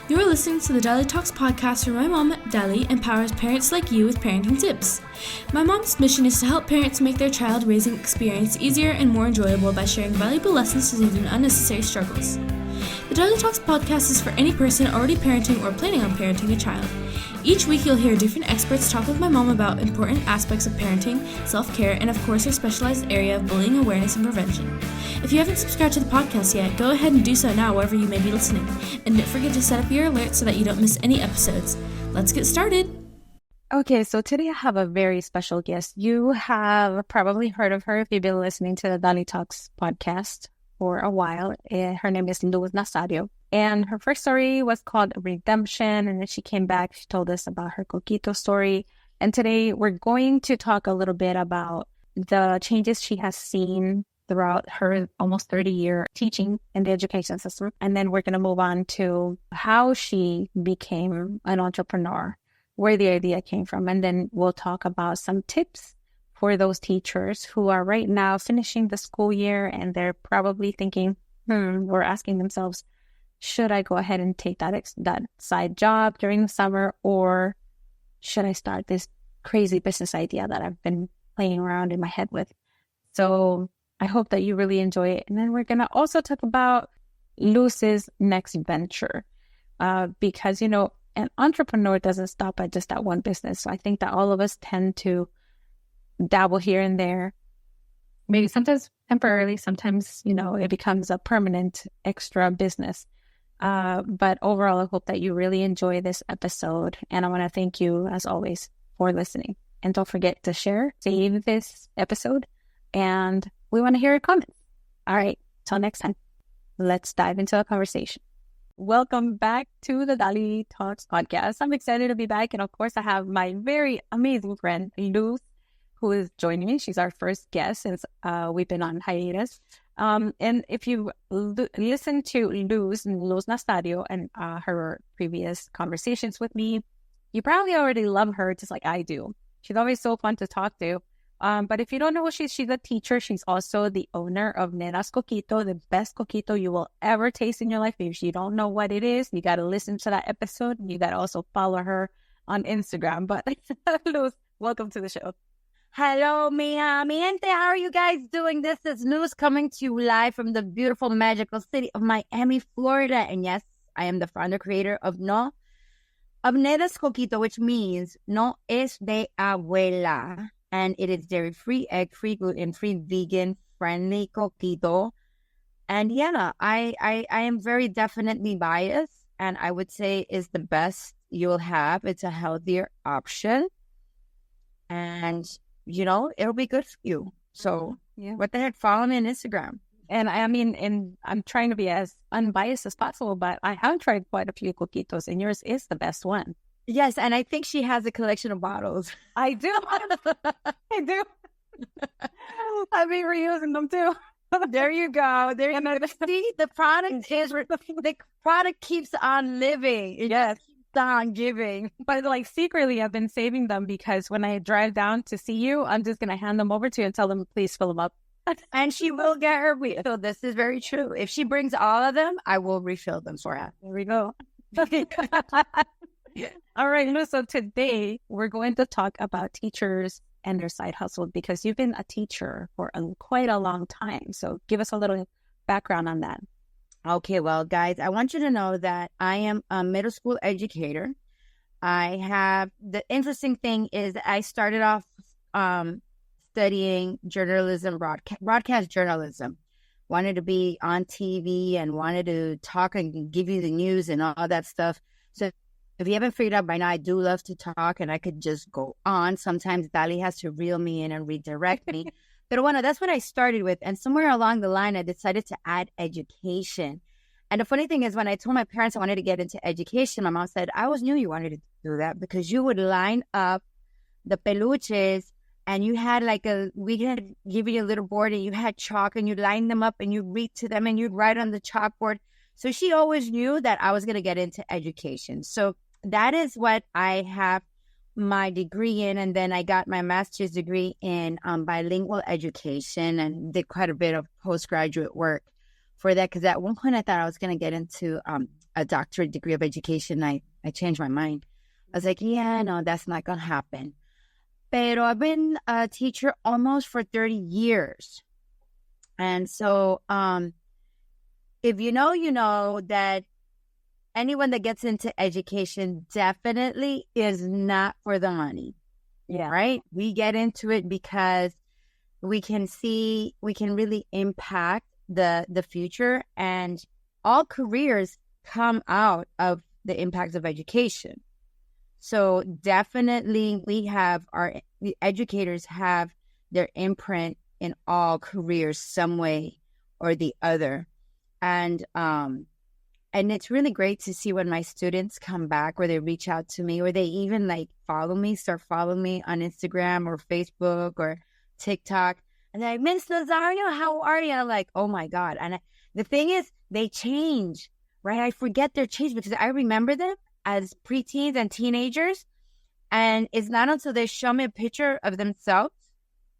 You are listening to the Dali Talks podcast where my mom, Dali, empowers parents like you with parenting tips. My mom's mission is to help parents make their child raising experience easier and more enjoyable by sharing valuable lessons to save them unnecessary struggles. The Dali Talks podcast is for any person already parenting or planning on parenting a child. Each week you'll hear different experts talk with my mom about important aspects of parenting, self-care, and of course her specialized area of bullying awareness and prevention. If you haven't subscribed to the podcast yet, go ahead and do so now wherever you may be listening. And don't forget to set up your alerts so that you don't miss any episodes. Let's get started. Okay, so today I have a very special guest. You have probably heard of her if you've been listening to the Dali Talks podcast for a while. Her name is Luz Nazario. And her first story was called Redemption. And then she came back, she told us about her Coquito story. And today we're going to talk a little bit about the changes she has seen throughout her almost 30-year teaching in the education system. And then we're going to move on to how she became an entrepreneur, where the idea came from. And then we'll talk about some tips for those teachers who are right now finishing the school year and they're probably thinking, or asking themselves, should I go ahead and take that side job during the summer, or should I start this crazy business idea that I've been playing around in my head with? So I hope that you really enjoy it. And then we're going to also talk about Luz's next venture, because, you know, an entrepreneur doesn't stop at just that one business. So I think that all of us tend to dabble here and there, maybe sometimes temporarily, sometimes, you know, it becomes a permanent extra business. But overall, I hope that you really enjoy this episode. And I want to thank you, as always, for listening. And don't forget to share, save this episode, and we want to hear your comments. All right, till next time, let's dive into a conversation. Welcome back to the Dali Talks podcast. I'm excited to be back. And of course, I have my very amazing friend, Luz, who is joining me. She's our first guest since we've been on hiatus. And if you listen to Luz Nazario and her previous conversations with me, you probably already love her just like I do. She's always so fun to talk to. But if you don't know who she's a teacher. She's also the owner of Nena's Coquito, the best coquito you will ever taste in your life. If you don't know what it is, you got to listen to that episode. You got to also follow her on Instagram. But Luz, welcome to the show. Hello, mi gente. How are you guys doing? This is Luz coming to you live from the beautiful, magical city of Miami, Florida. And yes, I am the founder creator of Nena's Coquito, which means no es de abuela. And it is dairy-free, egg-free, gluten-free, vegan-friendly coquito. And yeah, I am very definitely biased, and I would say is the best you'll have. It's a healthier option, and you know it'll be good for you. So what the heck? Follow me on Instagram. And I'm trying to be as unbiased as possible, but I have tried quite a few coquitos, and yours is the best one. Yes, and I think she has a collection of bottles. I do. I do. I've been reusing them too. There you go. There you go. See, the product keeps on living. It just keeps on giving. But like secretly, I've been saving them because when I drive down to see you, I'm just going to hand them over to you and tell them, please fill them up. And she will get her refill. This is very true. If she brings all of them, I will refill them for her. There we go. All right, Luz, so today we're going to talk about teachers and their side hustle because you've been a teacher for quite a long time. So give us a little background on that. Okay, well, guys, I want you to know that I am a middle school educator. The interesting thing is I started off studying journalism, broadcast journalism. Wanted to be on TV and wanted to talk and give you the news and all that stuff. So if you haven't figured out by now, I do love to talk and I could just go on. Sometimes Dali has to reel me in and redirect me. But that's what I started with. And somewhere along the line, I decided to add education. And the funny thing is when I told my parents I wanted to get into education, my mom said, I always knew you wanted to do that because you would line up the peluches and you had we had give you a little board and you had chalk and you line them up and you read to them and you'd write on the chalkboard. So she always knew that I was going to get into education. So that is what I have my degree in. And then I got my master's degree in bilingual education and did quite a bit of postgraduate work for that. Because at one point I thought I was going to get into a doctorate degree of education, I changed my mind. I was like, yeah, no, that's not going to happen. Pero I've been a teacher almost for 30 years. And so if you know that anyone that gets into education definitely is not for the money. Yeah. Right? We get into it because we can really impact the future, and all careers come out of the impacts of education. So definitely the educators have their imprint in all careers some way or the other. And it's really great to see when my students come back, or they reach out to me, or they even start following me on Instagram or Facebook or TikTok. And they're like, Miss Nazario, how are you? I'm like, oh my God. And the thing is, they change, right? I forget their change because I remember them as preteens and teenagers. And it's not until they show me a picture of themselves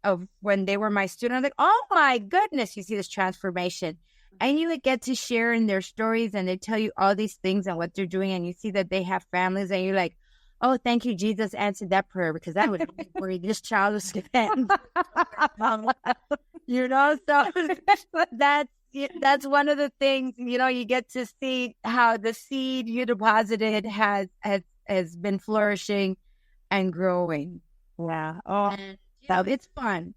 of when they were my student, I'm like, oh my goodness, you see this transformation. And you get to share in their stories, and they tell you all these things and what they're doing, and you see that they have families, and you're like, oh, thank you, Jesus answered that prayer, because that would be where this child was going to end. So that's one of the things, you get to see how the seed you deposited has been flourishing and growing. Yeah. Oh, it's fun.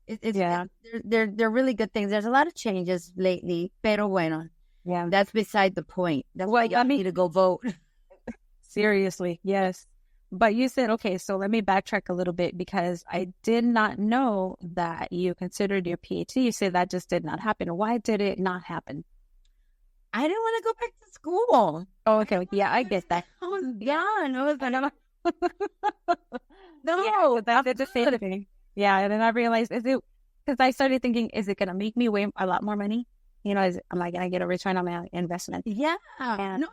They're really good things. There's a lot of changes lately, pero bueno, yeah, that's beside the point. That's why you need to go vote. Seriously, yes. But you said, okay, so let me backtrack a little bit, because I did not know that you considered your PhD. You said that just did not happen. Why did it not happen? I didn't want to go back to school. Oh, okay. Yeah, I get that. I was young. No, that's the same thing. Yeah, and then I realized, because I started thinking, is it going to make me weigh a lot more money? Am I going to get a return on my investment? Yeah. And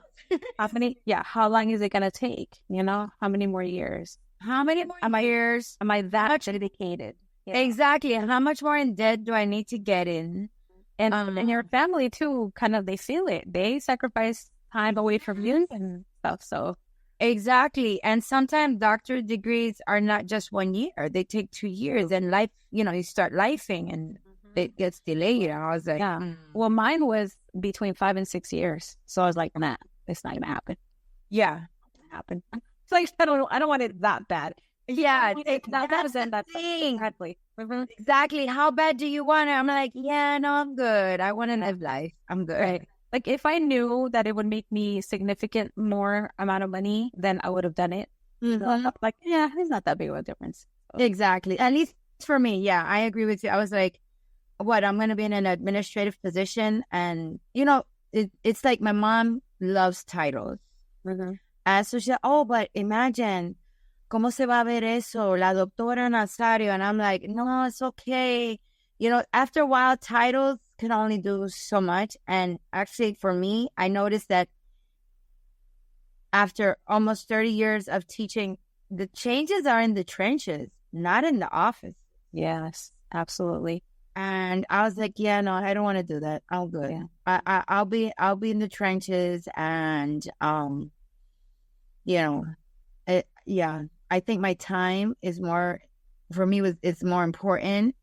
how long is it going to take? How many more years? How many more years? Am I that dedicated? Exactly. And how much more in debt do I need to get in? And your family too, kind of, they feel it. They sacrifice time away from you and stuff. So exactly. And sometimes doctorate degrees are not just 1 year. They take 2 years. And life, you start lifing and it gets delayed. I was like, Well, mine was between 5 and 6 years. So I was like, nah, it's not gonna happen. Yeah. Happen. It's like, I don't want it that bad. Yeah, that's the thing. Exactly. Exactly. How bad do you want it? I'm like, yeah, no, I'm good. I want to live life. I'm good. Right. Like, if I knew that it would make me significant more amount of money, then I would have done it. Mm-hmm. Like, yeah, it's not that big of a difference. So. Exactly. At least for me, yeah, I agree with you. I was like, I'm going to be in an administrative position. And, it's like my mom loves titles. Mm-hmm. And so she said, oh, but imagine, ¿cómo se va a ver eso? La doctora Nazario. And I'm like, no, it's okay. After a while, titles can only do so much. And actually, for me, I noticed that after almost 30 years of teaching, the changes are in the trenches, not in the office. Yes, absolutely. And I was like, yeah, no, I don't want to do that. I'm good. Yeah. I'll be in the trenches, and I think my time is more, for me, it's more important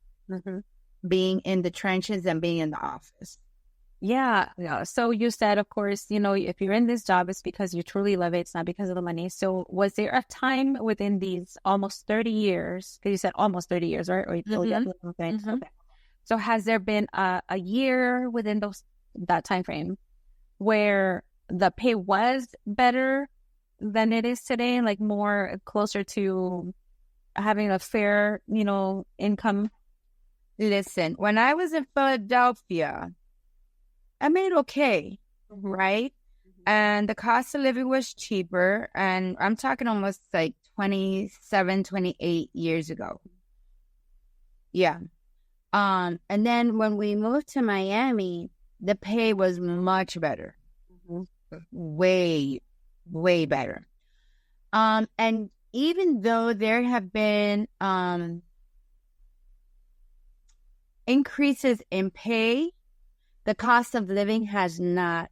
being in the trenches than being in the office. Yeah. So you said, of course, if you're in this job, it's because you truly love it. It's not because of the money. So was there a time within these almost 30 years, because you said almost 30 years, right? Or okay. So has there been a year within that time frame where the pay was better than it is today, like more closer to having a fair, income? Listen, when I was in Philadelphia, I made okay, right? And the cost of living was cheaper. And I'm talking almost like 27, 28 years ago. Yeah. And then when we moved to Miami, the pay was much better. Way, way better. And even though there have been increases in pay, the cost of living has not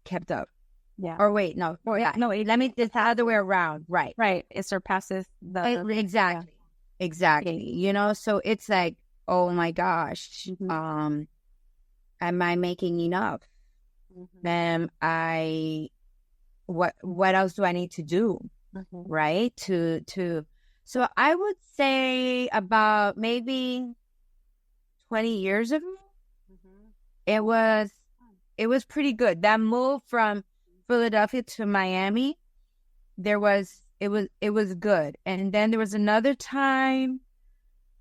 kept up. Yeah. Or wait, no. Oh, yeah. No, let me, it's the other way around. Right. Right. It surpasses the. Exactly. Yeah. Exactly. You know, so it's like, oh my gosh, am I making enough? Am I, what else do I need to do? Right. So I would say about maybe 20 years ago, it was pretty good. That move from Philadelphia to Miami, it was good. And then there was another time,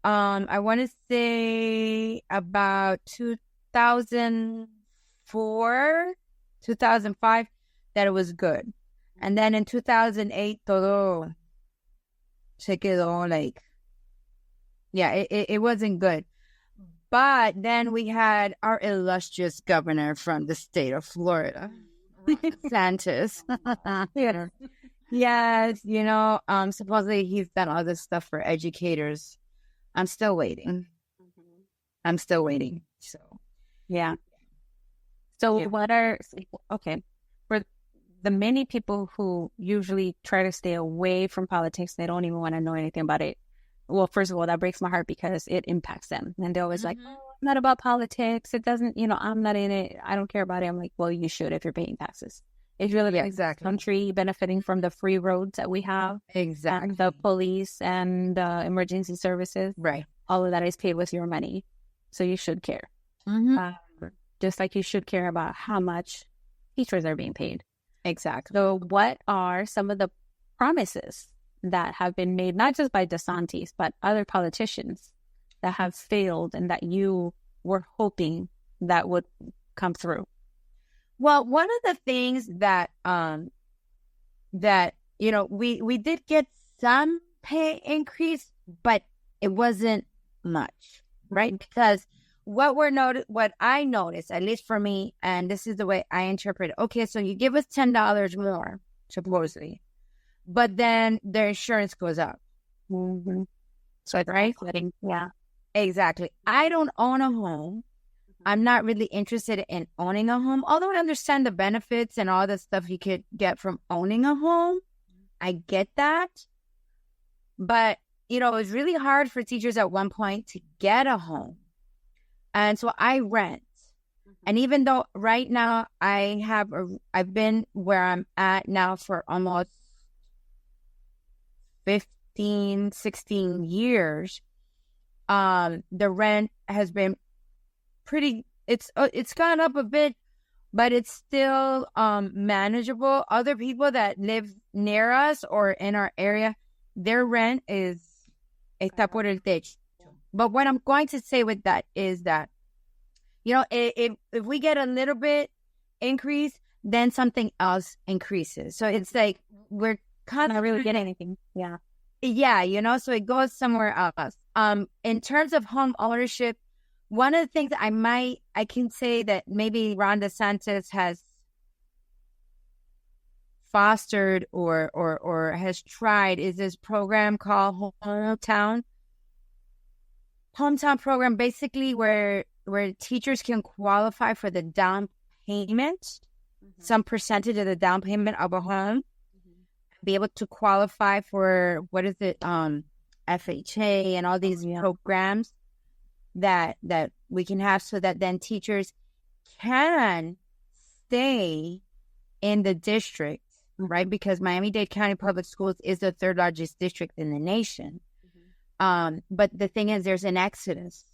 I want to say about 2004, 2005, that it was good. And then in 2008, todo se quedó like, yeah, it wasn't good. But then we had our illustrious governor from the state of Florida, DeSantis. Yes, you know, supposedly he's done all this stuff for educators. I'm still waiting. So, Yeah. So okay, for the many people who usually try to stay away from politics, they don't even want to know anything about it. Well, first of all, that breaks my heart because it impacts them. And they're always like, oh, I'm not about politics. It doesn't, I'm not in it. I don't care about it. I'm like, well, you should if you're paying taxes. It's really the country benefiting from the free roads that we have. Exactly. And the police and emergency services. Right. All of that is paid with your money. So you should care. Just like you should care about how much teachers are being paid. Exactly. So what are some of the promises that have been made, not just by DeSantis, but other politicians that have failed and that you were hoping that would come through? Well, one of the things that we did get some pay increase, but it wasn't much, right? Because what I noticed, at least for me, and this is the way I interpret it. Okay, so you give us $10 more, supposedly, but then their insurance goes up. So it's right? Yeah, exactly. I don't own a home. I'm not really interested in owning a home, although I understand the benefits and all the stuff you could get from owning a home. I get that. But, it was really hard for teachers at one point to get a home. And so I rent. And even though right now I've been where I'm at now for almost 15, 16 years, the rent has been pretty, it's gone up a bit, but it's still manageable. Other people that live near us or in our area, their rent está por el techo. But what I'm going to say with that is that, if we get a little bit increase, then something else increases. So it's like we're not really getting anything. Yeah. Yeah, so it goes somewhere else. In terms of home ownership, one of the things I can say that maybe Ron DeSantis has fostered or has tried is this program called Hometown program, basically where teachers can qualify for the down payment, some percentage of the down payment of a home, be able to qualify for FHA and all these programs that we can have, so that then teachers can stay in the district, right? Because Miami-Dade County Public Schools is the third largest district in the nation. But the thing is, there's an exodus,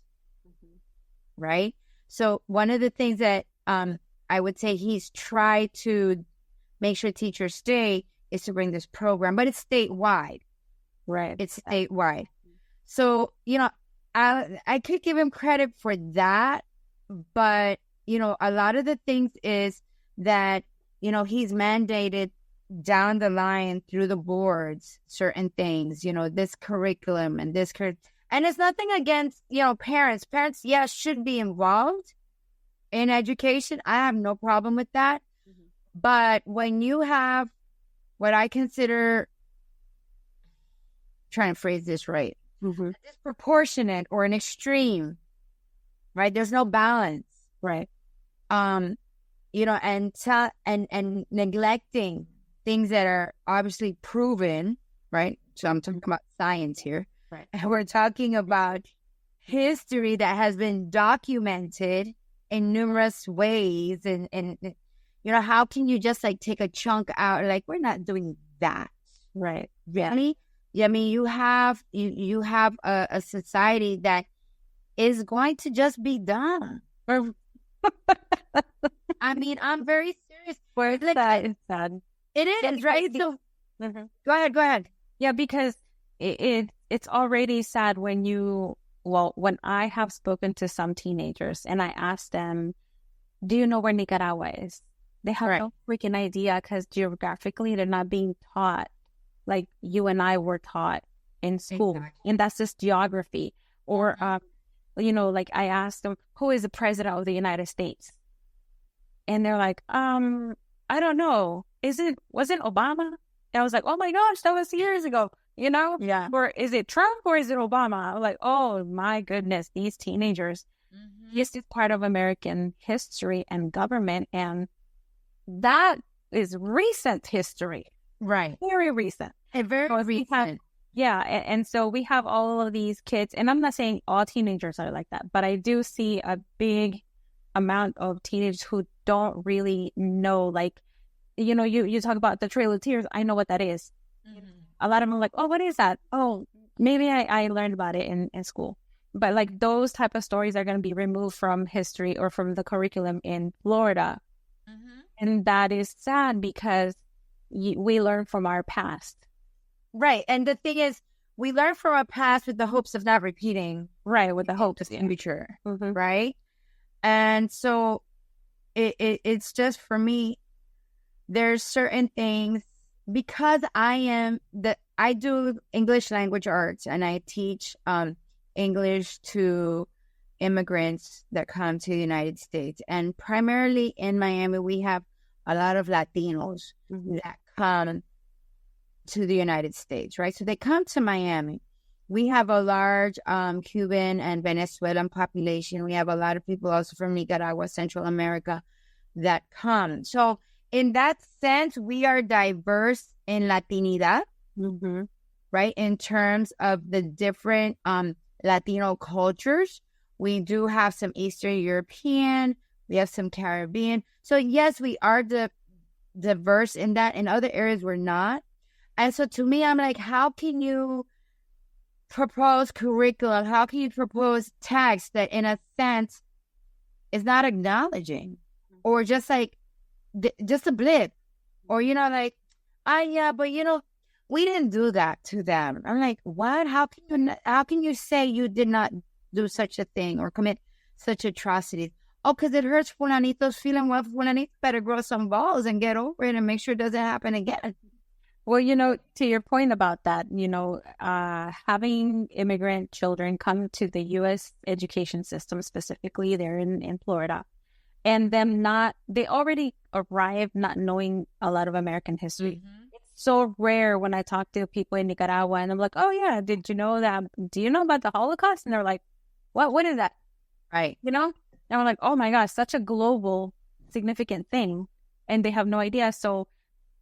right? So one of the things that I would say he's tried to make sure teachers stay is to bring this program, but it's statewide. Right. It's statewide. So, I could give him credit for that, but, a lot of the things is that, he's mandated down the line through the boards, certain things, this curriculum and this and it's nothing against, parents. Parents, yes, should be involved in education. I have no problem with that. But when you have what I consider, trying to phrase this right, disproportionate or an extreme, right? There's no balance. Right. and neglecting things that are obviously proven, right? So I'm talking about science here. Right. And we're talking about history that has been documented in numerous ways. And how can you just like take a chunk out? Like, we're not doing that. Right. Really? Yeah, I mean, you have a society that is going to just be done. I mean, I'm very serious. It's sad. It is, right? So, Go ahead. Yeah, because it's already sad when I have spoken to some teenagers and I ask them, do you know where Nicaragua is? They have no freaking idea because geographically they're not being taught like you and I were taught in school. Exactly. And that's just geography. Or, like I asked them, who is the president of the United States? And they're like, I don't know. Was it Obama? And I was like, oh my gosh, that was years ago, Yeah. Or is it Trump or is it Obama? I'm like, oh my goodness, these teenagers. This is part of American history and government. And that is recent history. Right. Very recent. And very recent. And so we have all of these kids, and I'm not saying all teenagers are like that, but I do see a big amount of teenagers who don't really know, like, you talk about the Trail of Tears. I know what that is. A lot of them are like, oh, what is that? Oh, maybe I learned about it in school. But like those type of stories are going to be removed from history or from the curriculum in Florida. And that is sad because we learn from our past. Right. And the thing is, we learn from our past with the hopes of not repeating. Right. With the hopes of the future. Right. And so it's just, for me, there's certain things, because I do English language arts and I teach English to immigrants that come to the United States. And primarily in Miami, we have a lot of Latinos that come to the United States, right? So they come to Miami. We have a large Cuban and Venezuelan population. We have a lot of people also from Nicaragua, Central America that come. So in that sense, we are diverse in Latinidad, right? In terms of the different Latino cultures. We do have some Eastern European, we have some Caribbean. So yes, we are diverse in that. In other areas, we're not. And so to me, I'm like, how can you propose curriculum? How can you propose text that in a sense is not acknowledging, or just like, just a blip, or, like, but we didn't do that to them. I'm like, what? How can you say you did not do such a thing or commit such atrocities? Oh, because it hurts Fulanito's feeling. Well, Fulanito better grow some balls and get over it and make sure it doesn't happen again. Well, to your point about that, having immigrant children come to the U.S. education system, specifically there in Florida, and they already arrived not knowing a lot of American history. It's so rare when I talk to people in Nicaragua and I'm like, oh yeah, do you know about the Holocaust? And they're like, what is that? Right. And I'm like, oh my gosh, such a global, significant thing. And they have no idea. So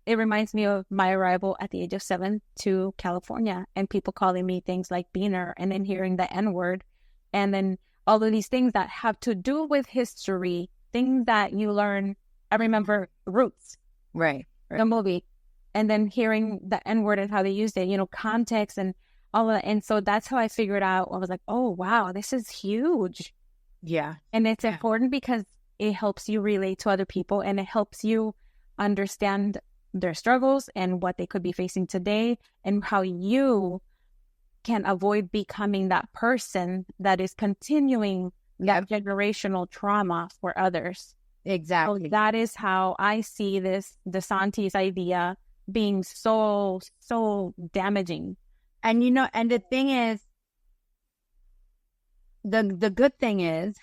it reminds me of my arrival at the age of 7 to California and people calling me things like beaner, and then hearing the N-word, and then all of these things that have to do with history, things that you learn. I remember Roots, right. The movie, and then hearing the N-word and how they used it, context and all of that. And so that's how I figured out, I was like, oh, wow, this is huge. Yeah. And it's important because it helps you relate to other people and it helps you understand their struggles and what they could be facing today, and how you can avoid becoming that person that is continuing that generational trauma for others. Exactly. So that is how I see this DeSantis idea being so damaging. And and the thing is, the good thing is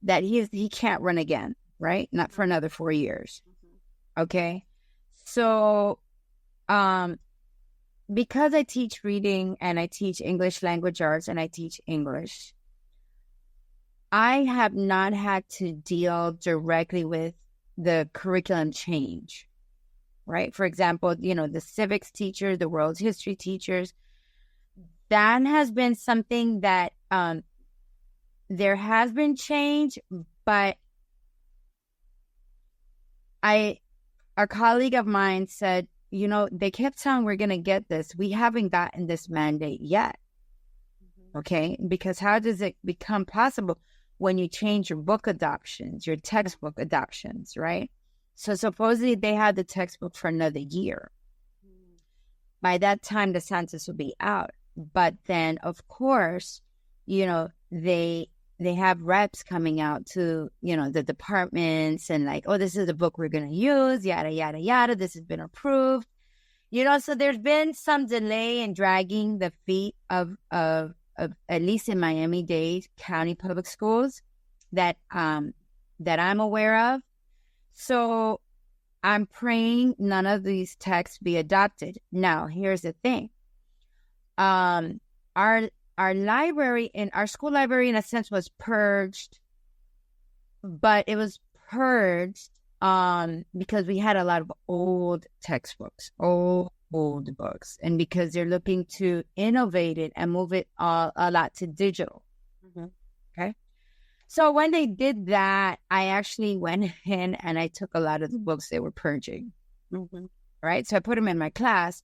that he can't run again, right? Not for another 4 years. Okay. So, because I teach reading and I teach English language arts and I teach English, I have not had to deal directly with the curriculum change, right? For example, the civics teachers, the world history teachers, that has been something that there has been change, but a colleague of mine said, they kept saying we're going to get this. We haven't gotten this mandate yet. Okay, because how does it become possible when you change your book adoptions, your textbook adoptions, right? So supposedly they had the textbook for another year. By that time, the census will be out. But then, of course, they have reps coming out to, the departments and like, oh, this is the book we're going to use, yada, yada, yada. This has been approved. So there's been some delay in dragging the feet of at least in Miami-Dade County Public Schools that I'm aware of. So I'm praying none of these texts be adopted. Now, here's the thing. Our library and our school library, in a sense, was purged, but it was purged because we had a lot of old textbooks, old books, and because they're looking to innovate it and move it a lot to digital. Okay. So when they did that, I actually went in and I took a lot of the books they were purging. Right. So I put them in my class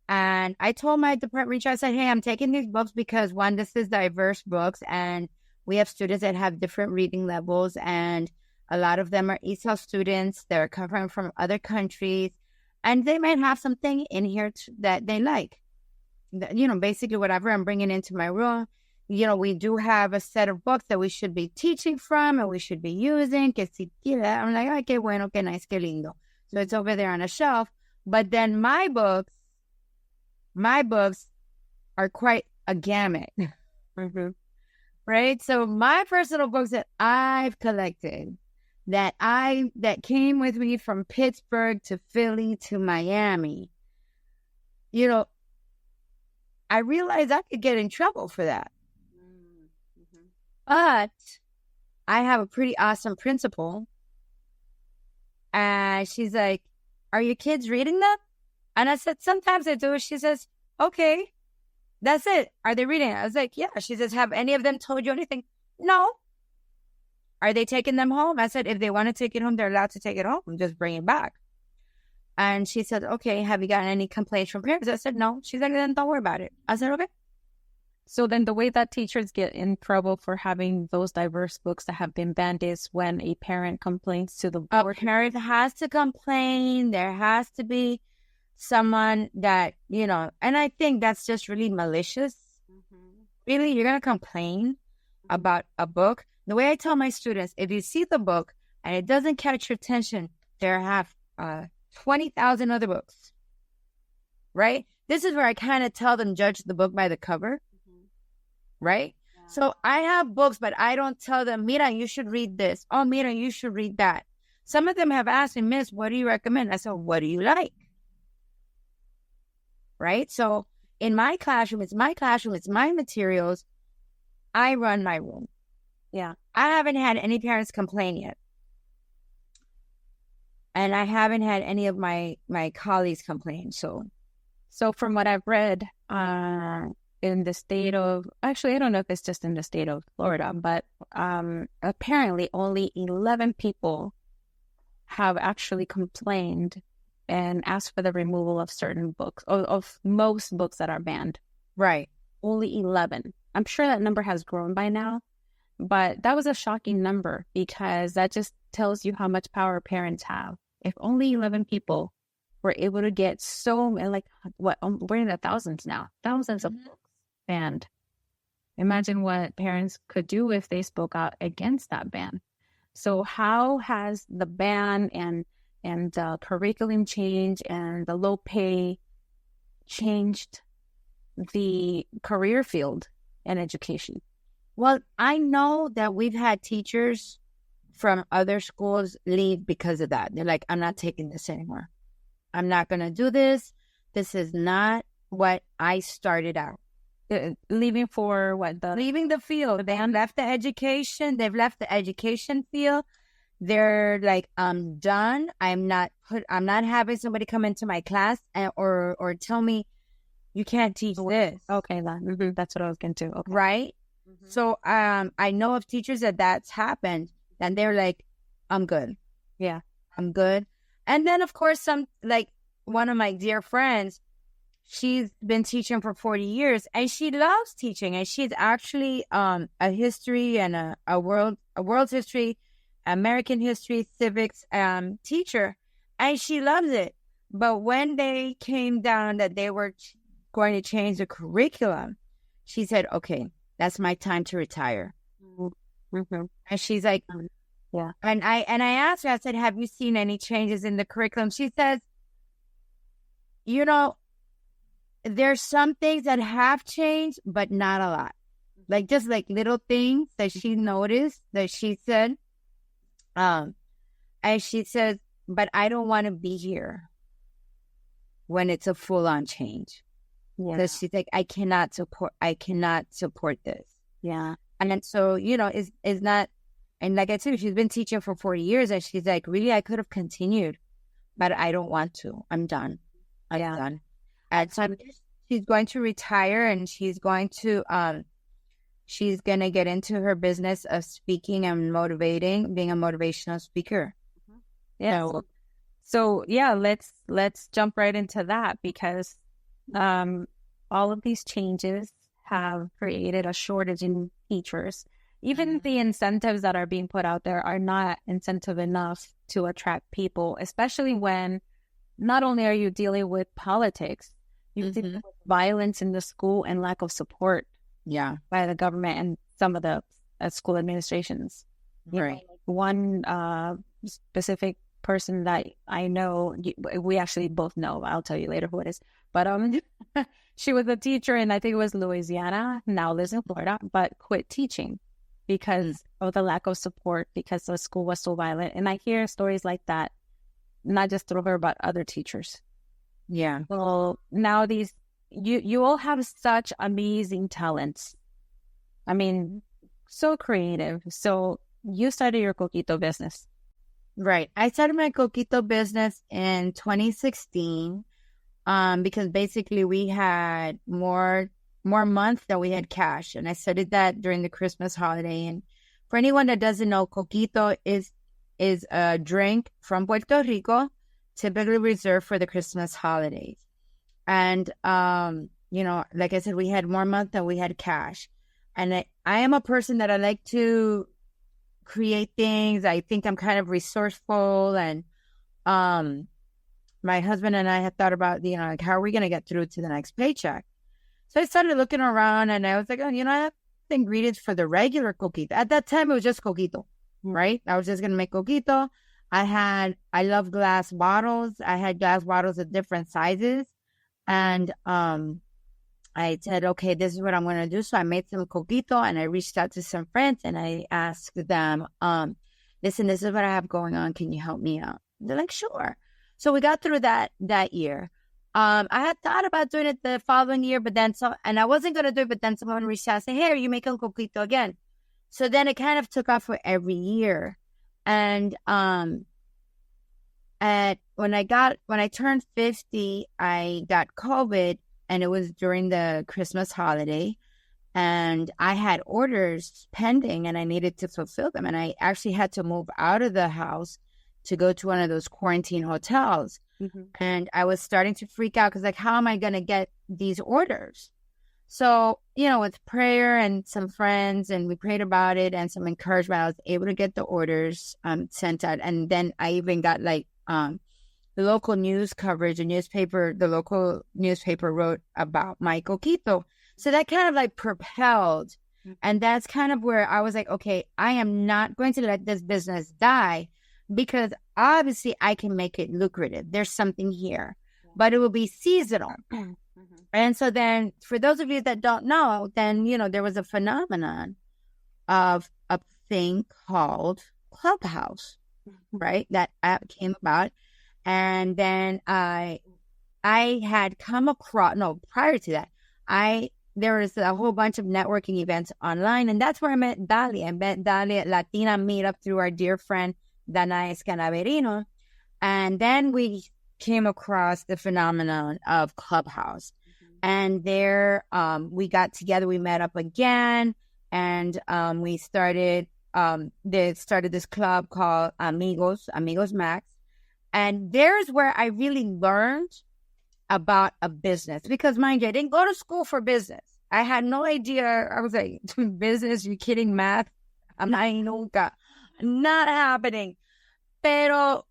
and I told my department, I said, hey, I'm taking these books because one, this is diverse books and we have students that have different reading levels and a lot of them are ESOL students. They're coming from other countries. And they might have something in here that they like. Basically whatever I'm bringing into my room, we do have a set of books that we should be teaching from and we should be using. I'm like, ay, qué bueno, qué nice, qué lindo. So it's over there on a shelf. But then my books are quite a gamut. Right? So my personal books that I've collected, that came with me from Pittsburgh to Philly to Miami, I realized I could get in trouble for that. But I have a pretty awesome principal. And she's like, are your kids reading them? And I said, sometimes I do. She says, okay, that's it. Are they reading it? I was like, yeah. She says, have any of them told you anything? No. Are they taking them home? I said, if they want to take it home, they're allowed to take it home and just bring it back. And she said, okay, have you gotten any complaints from parents? I said, no. She's like, then don't worry about it. I said, okay. So then the way that teachers get in trouble for having those diverse books that have been banned is when a parent complains to the board. A parent has to complain. There has to be someone that, and I think that's just really malicious. Really, you're going to complain about a book. The way I tell my students, if you see the book and it doesn't catch your attention, there have 20,000 other books, right? This is where I kind of tell them judge the book by the cover, right? Yeah. So I have books, but I don't tell them, Mira, you should read this. Oh, Mira, you should read that. Some of them have asked me, Miss, what do you recommend? I said, what do you like? Right? So in my classroom, it's my materials. I run my room. Yeah. I haven't had any parents complain yet. And I haven't had any of my colleagues complain. So from what I've read, in the state of, actually, I don't know if it's just in the state of Florida, but apparently only 11 people have actually complained and asked for the removal of certain books, of most books that are banned. Right. Only 11. I'm sure that number has grown by now. But that was a shocking number because that just tells you how much power parents have. If only 11 people were able to get we're in the thousands now, thousands of books banned. Imagine what parents could do if they spoke out against that ban. So how has the ban and the curriculum change and the low pay changed the career field in education? Well, I know that we've had teachers from other schools leave because of that. They're like, I'm not taking this anymore. I'm not going to do this. This is not what I started out. leaving for what? Leaving the field. They have left the education. They've left the education field. They're like, I'm done. I'm not having somebody come into my class or tell me you can't teach this. Okay, that's what I was going to. Okay. Right? Mm-hmm. So I know of teachers that's happened, and they're like, I'm good. Yeah. I'm good. And then, of course, like one of my dear friends, she's been teaching for 40 years, and she loves teaching. And she's actually a history and a world's history, American history, civics teacher, and she loves it. But when they came down that they were going to change the curriculum, she said, "Okay, that's my time to retire." Mm-hmm. And she's like, "Yeah." And I asked her, I said, "Have you seen any changes in the curriculum?" She says, there's some things that have changed, but not a lot. Like just like little things that she noticed that she said. And she says, but I don't want to be here when it's a full-on change. Yeah. So she's like, I cannot support this. Yeah. And then so, it's not, and like I said, she's been teaching for 40 years, and she's like, really, I could have continued, but I don't want to. I'm done. I'm done. And so she's going to retire, and she's going to get into her business of speaking and motivating, being a motivational speaker. Yeah. So let's jump right into that, because all of these changes have created a shortage in teachers. Even the incentives that are being put out there are not incentive enough to attract people, especially when not only are you dealing with politics, you're dealing with violence in the school and lack of support by the government and some of the school administrations. Right. One specific person that I know, we actually both know, I'll tell you later who it is, but she was a teacher in, I think it was Louisiana, now lives in Florida, but quit teaching because of the lack of support, because the school was so violent. And I hear stories like that, not just through her, but other teachers. Yeah. Well, now you all have such amazing talents. I mean, so creative. So you started your coquito business. Right. I started my coquito business in 2016 because basically we had more months than we had cash. And I started that during the Christmas holiday. And for anyone that doesn't know, coquito is a drink from Puerto Rico, typically reserved for the Christmas holidays. And, like I said, we had more months than we had cash. And I am a person that I like to create things. I think I'm kind of resourceful. And my husband and I had thought about, like, how are we going to get through to the next paycheck? So I started looking around, and I was like, I have the ingredients for the regular coquito. At that time, it was just coquito, right? I was just going to make coquito. I love glass bottles. I had glass bottles of different sizes. And I said, okay, this is what I'm going to do. So I made some coquito, and I reached out to some friends, and I asked them, listen, this is what I have going on. Can you help me out? They're like, sure. So we got through that year. I had thought about doing it the following year, and I wasn't going to do it, but then someone reached out and said, hey, are you making coquito again? So then it kind of took off for every year. And when I turned 50, I got COVID, and it was during the Christmas holiday, and I had orders pending, and I needed to fulfill them. And I actually had to move out of the house to go to one of those quarantine hotels. Mm-hmm. And I was starting to freak out because, like, how am I going to get these orders? So, with prayer and some friends, and we prayed about it and some encouragement, I was able to get the orders sent out. And then I even got the local news coverage, the local newspaper wrote about my coquito. So that kind of propelled. Mm-hmm. And that's kind of where I was like, okay, I am not going to let this business die, because obviously I can make it lucrative. There's something here, but it will be seasonal. Mm-hmm. And so then, for those of you that don't know, then, there was a phenomenon of a thing called Clubhouse, right? That app came about. And then I had come across, prior to that, I there was a whole bunch of networking events online, and that's where I met Dali. I met Dali at Latina Meetup through our dear friend Danais Canaverino, and then we came across the phenomenon of Clubhouse, and there we got together. We met up again, and we started. They started this club called Amigos Max, and there's where I really learned about a business, because mind you, I didn't go to school for business. I had no idea. I was like, business, you kidding? Math? I'm not nunca. Not happening. Pero,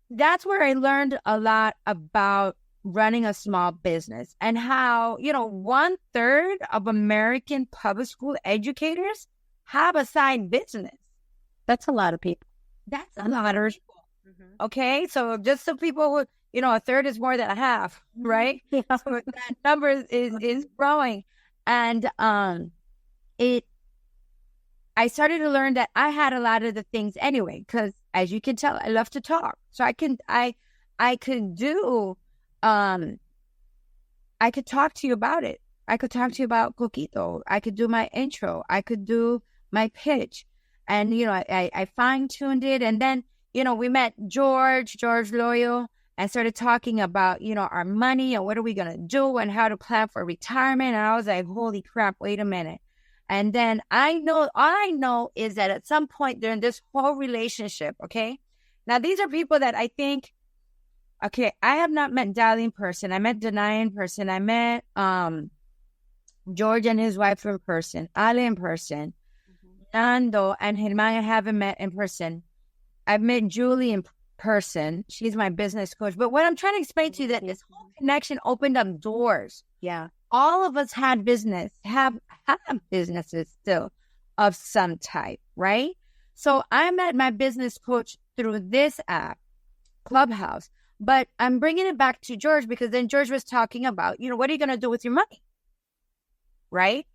that's where I learned a lot about running a small business and how, 1/3 of American public school educators have a side business. That's a lot of people. That's a lot of people. Okay, so just so people would, a third is more than a half, right? Yeah. So that number is growing, and I started to learn that I had a lot of the things anyway, because as you can tell, I love to talk. So I could talk to you about it. I could talk to you about Coquito. I could do my intro. I could do my pitch, and I fine-tuned it, and then we met George Loyo, and started talking about our money and what are we gonna do and how to plan for retirement. And I was like, holy crap, wait a minute. And then all I know is that at some point during this whole relationship, okay, now these are people that I think, okay, I have not met Dali in person. I met Denai in person. I met George and his wife in person, Ale in person. Nando and Germán I haven't met in person. I've met Julie in person. She's my business coach. But what I'm trying to explain to you, that this whole connection opened up doors. Yeah. All of us had have businesses still of some type, right? So I met my business coach through this app, Clubhouse. But I'm bringing it back to George, because then George was talking about, what are you going to do with your money? Right?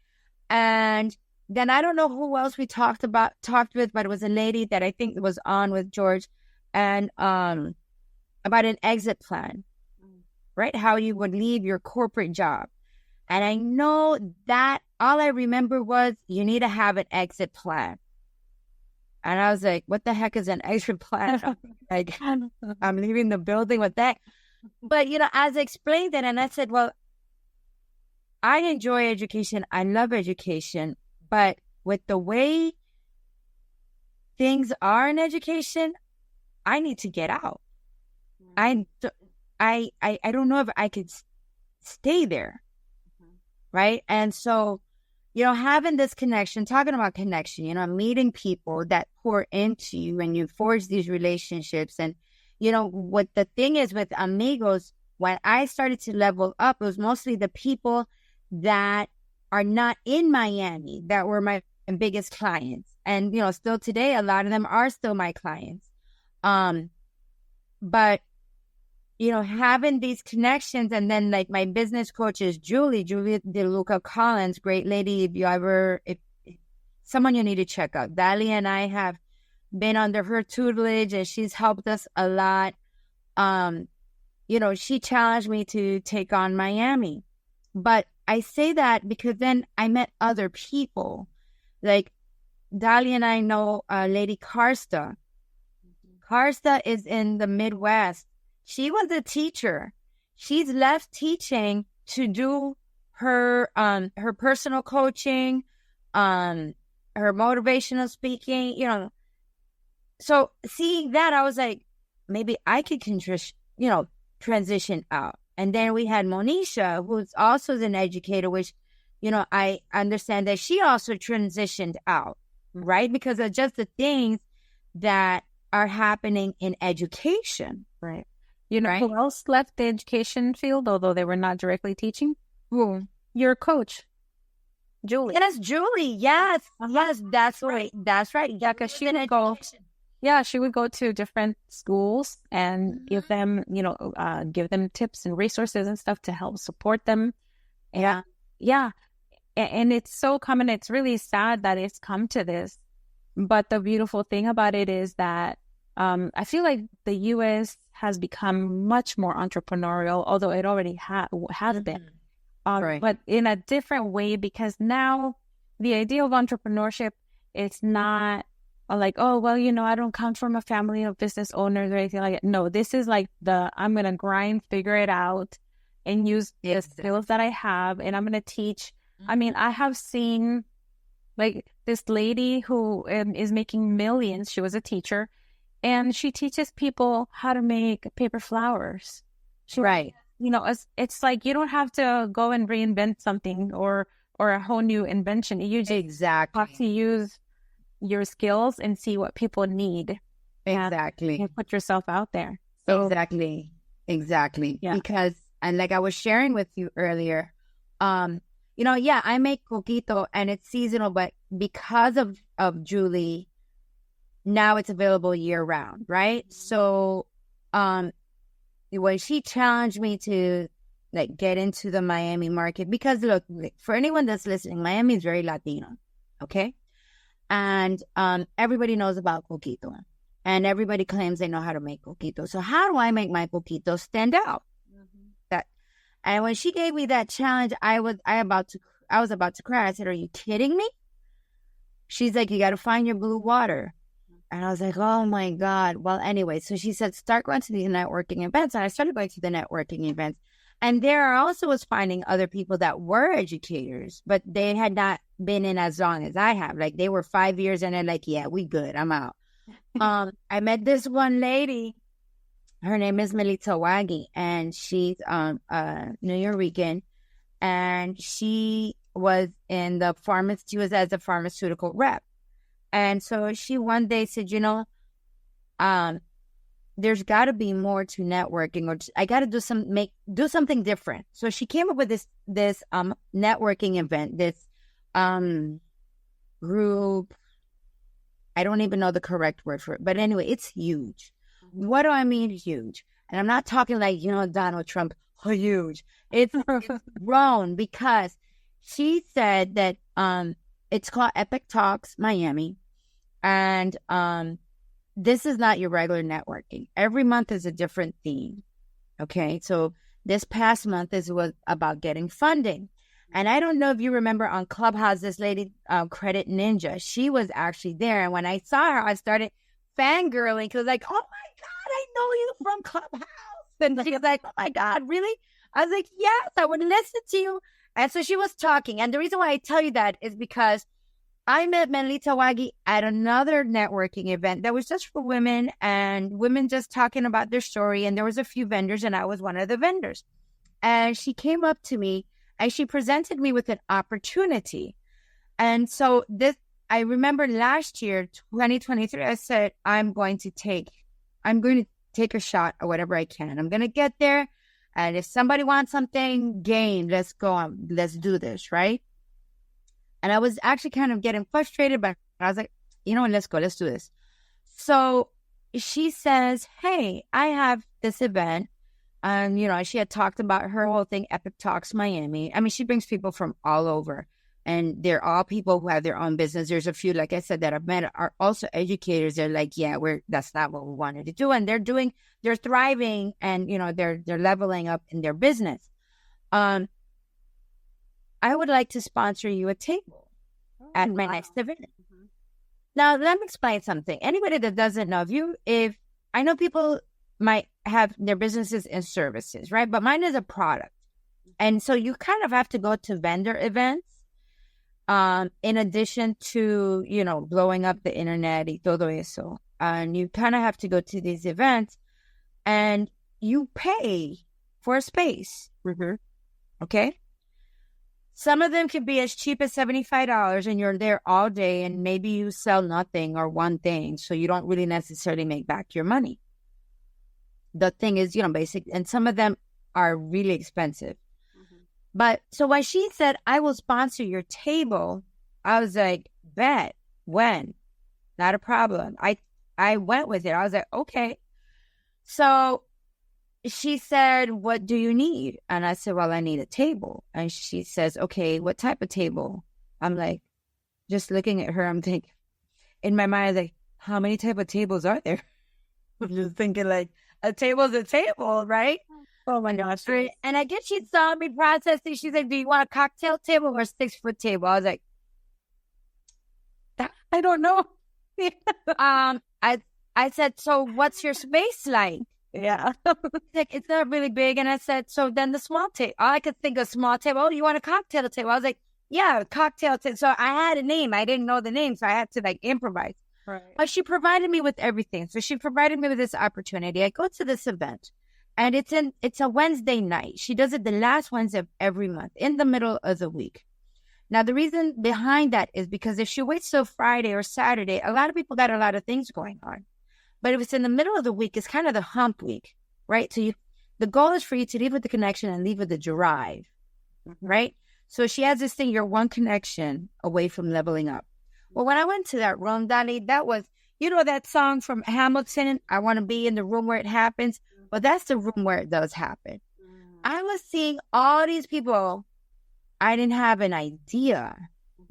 And then I don't know who else we talked with, but it was a lady that I think was on with George, and about an exit plan, right? How you would leave your corporate job. And I know that all I remember was you need to have an exit plan. And I was like, what the heck is an exit plan? Like, I'm leaving the building with that. But, as I explained it, and I said, well, I enjoy education. I love education. But with the way things are in education, I need to get out. I don't know if I could stay there. Right? And so, having this connection, talking about connection, meeting people that pour into you and you forge these relationships. And, what the thing is with Amigos, when I started to level up, it was mostly the people that are not in Miami that were my biggest clients. And, still today, a lot of them are still my clients. But, having these connections, and then like my business coach is Julie DeLuca Collins, great lady. If someone you need to check out. Dali and I have been under her tutelage, and she's helped us a lot. She challenged me to take on Miami. But I say that because then I met other people. Like Dali and I know Lady Karsta. Karsta is in the Midwest. She was a teacher. She's left teaching to do her personal coaching, her motivational speaking, So seeing that, I was like, maybe I could transition out. And then we had Monisha, who's also an educator, which, I understand that she also transitioned out, right? Because of just the things that are happening in education. Right. Right? Who else left the education field, although they were not directly teaching? Who? Your coach, Julie. Yes, Julie. Yes. Yes, that's right. That's right. Yeah, because she would go. Yeah, she would go to different schools and give them, give them tips and resources and stuff to help support them. And yeah. And it's so common. It's really sad that it's come to this. But the beautiful thing about it is that I feel like the U.S. has become much more entrepreneurial, although it already has been. Right. but in a different way, because now the idea of entrepreneurship, it's not like, oh, well, I don't come from a family of business owners or anything like that. No, this is like I'm going to grind, figure it out, and use the skills that I have, and I'm going to teach. I mean, I have seen like this lady who is making millions. She was a teacher, and she teaches people how to make paper flowers. Right. It's like you don't have to go and reinvent something or a whole new invention. You just have to use your skills and see what people need. Exactly. And put yourself out there. So, exactly. Yeah. Because, and like I was sharing with you earlier, I make coquito and it's seasonal, but because of Julie, now it's available year round, right? So, when she challenged me to like get into the Miami market, because look, for anyone that's listening, Miami is very Latino, okay? And everybody knows about coquito, and everybody claims they know how to make coquito. So how do I make my coquito stand out? And when she gave me that challenge, I was about to cry. I said, "Are you kidding me?" She's like, "You got to find your blue water." And I was like, "Oh my God." Well, anyway, so she said, start going to these networking events. And I started going to the networking events. And there I also was finding other people that were educators, but they had not been in as long as I have. Like they were 5 years and they're like, "Yeah, we good. I'm out." I met this one lady. Her name is Melissa Waggy, and she's New Yorker, and she was in the pharmacy. She was as a pharmaceutical rep. And so she one day said, there's got to be more to networking, or I got to do something different. So she came up with this networking event, this group. I don't even know the correct word for it, but anyway, it's huge. What do I mean huge? And I'm not talking like, Donald Trump, huge. It's grown, because she said that it's called Epic Talks Miami. And this is not your regular networking. Every month is a different theme. Okay. So this past month was about getting funding. And I don't know if you remember on Clubhouse, this lady, Credit Ninja, she was actually there. And when I saw her, I started fangirling, because like, "Oh my God, I know you from Clubhouse." And she was like, "Oh my God, really?" I was like, "Yes, I would listen to you." And so she was talking. And the reason why I tell you that is because I met Melita Waggy at another networking event that was just for women, and women just talking about their story. And there was a few vendors, and I was one of the vendors. And she came up to me and she presented me with an opportunity. And so I remember last year, 2023, I said, I'm going to take a shot at whatever I can. I'm going to get there. And if somebody wants something, game, let's go on. Let's do this, right? And I was actually kind of getting frustrated, but I was like, let's go. Let's do this. So she says, "Hey, I have this event." And, she had talked about her whole thing, Epic Talks Miami. I mean, she brings people from all over. And they're all people who have their own business. There's a few, like I said, that I've met are also educators. They're like, "Yeah, that's not what we wanted to do." And they're thriving, and, they're leveling up in their business. I would like to sponsor you a table at my next event. Mm-hmm. Now, let me explain something. Anybody that doesn't know, if I know people might have their businesses and services, right? But mine is a product. And so you kind of have to go to vendor events. In addition to, blowing up the internet y todo eso. And you kind of have to go to these events, and you pay for a space. Mm-hmm. Okay? Some of them can be as cheap as $75, and you're there all day, and maybe you sell nothing or one thing, so you don't really necessarily make back your money. The thing is, basic, and some of them are really expensive. But so when she said, "I will sponsor your table," I was like, "Bet, when? Not a problem." I went with it. I was like, "Okay." So she said, "What do you need?" And I said, "Well, I need a table." And she says, "Okay, what type of table?" I'm like, just looking at her, I'm thinking, in my mind, I was like, how many type of tables are there? I'm just thinking like, a table's a table, right? Oh my gosh. Right? And I guess she saw me processing. She's like, do you want a cocktail table or a 6-foot table? I was like, I don't know. I said, so what's your space like? Yeah. Like, it's not really big. And I said, so then the small table. I could think of small table. Oh, you want a cocktail table? I was like, yeah, cocktail table. So I had a name. I didn't know the name. So I had to like improvise. Right. But she provided me with everything. So she provided me with this opportunity. I go to this event and it's a Wednesday night. She does it the last Wednesday of every month in the middle of the week. Now, the reason behind that is because if she waits till Friday or Saturday, a lot of people got a lot of things going on. But if it's in the middle of the week, it's kind of the hump week, right? So the goal is for you to leave with the connection and leave with the drive, right? So she has this thing, you're one connection away from leveling up. Well, when I went to that room, Donnie, that was, you know, that song from Hamilton, I want to be in the room where it happens. Well, that's the room where it does happen. I was seeing all these people. I didn't have an idea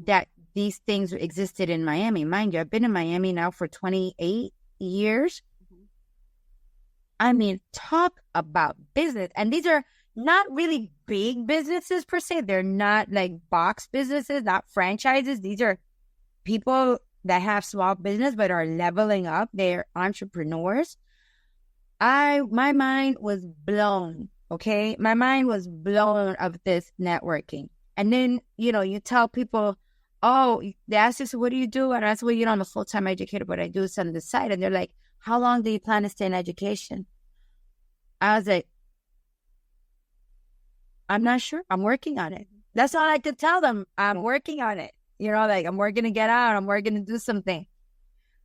that these things existed in Miami. Mind you, I've been in Miami now for 28 years. I mean, talk about business. And these are not really big businesses per se. They're not like box businesses, not franchises. These are people that have small business but are leveling up. They're entrepreneurs. My mind was blown. Okay. My mind was blown of this networking. And then, you know, you tell people, oh, they ask you, so what do you do? And I said, well, you know, I'm a full-time educator, but I do this on the side. And they're like, how long do you plan to stay in education? I was like, I'm not sure. I'm working on it. That's all I could tell them. I'm working on it. You know, like I'm working to get out. I'm working to do something.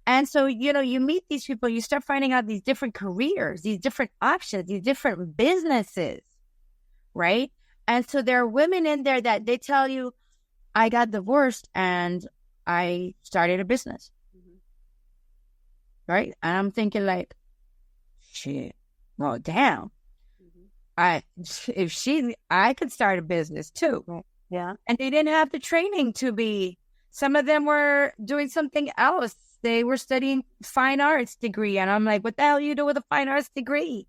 And so, you know, you meet these people, you start finding out these different careers, these different options, these different businesses, right? And so there are women in there that they tell you, I got divorced and I started a business. Right? And I'm thinking like, shit, well, damn. I could start a business too. Yeah. And they didn't have the training to be, some of them were doing something else. They were studying fine arts degree. And I'm like, what the hell you do with a fine arts degree?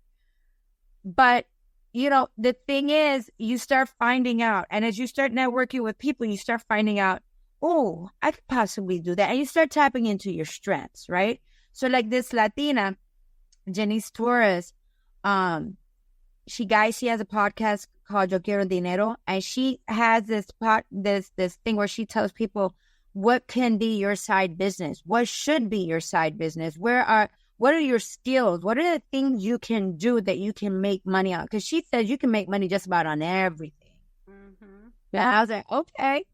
But, you know, the thing is, you start finding out. And as you start networking with people, you start finding out, oh, I could possibly do that. And you start tapping into your strengths, right? So like this Latina, Janice Torres, she has a podcast called Yo Quiero Dinero. And she has this thing where she tells people, what can be your side business? What should be your side business? What are your skills? What are the things you can do that you can make money on? Because she says you can make money just about on everything. And I was like, okay.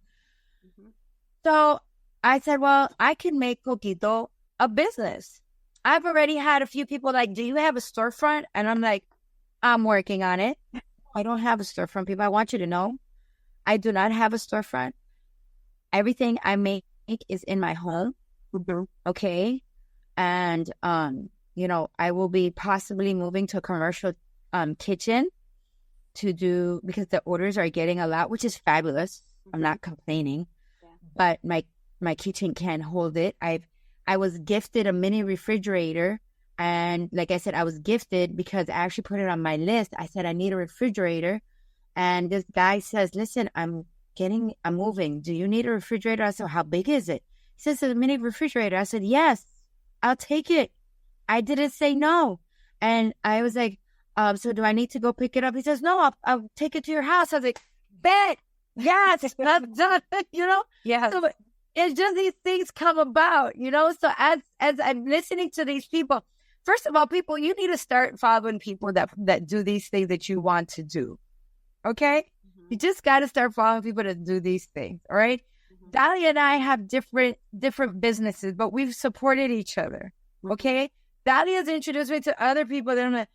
So I said, well, I can make Coquito a business. I've already had a few people like, do you have a storefront? And I'm like, I'm working on it. I don't have a storefront, people. I want you to know, I do not have a storefront. Everything I make is in my home. Okay. And, you know, I will be possibly moving to a commercial kitchen to do, because the orders are getting a lot, which is fabulous. I'm not complaining, but my kitchen can't hold it. I was gifted a mini refrigerator. And like I said, I was gifted because I actually put it on my list. I said, I need a refrigerator. And this guy says, listen, I'm moving. Do you need a refrigerator? I said, how big is it? He says, it's a mini refrigerator. I said, yes, I'll take it. I didn't say no. And I was like, so do I need to go pick it up? He says, no, I'll take it to your house. I was like, bet. Yes, that's done. You know? Yeah. So it's just these things come about, you know? So as I'm listening to these people, first of all, people, you need to start following people that do these things that you want to do. Okay? You just got to start following people that do these things. All right? Dahlia and I have different businesses, but we've supported each other. Okay? Dahlia's introduced me to other people that I'm like,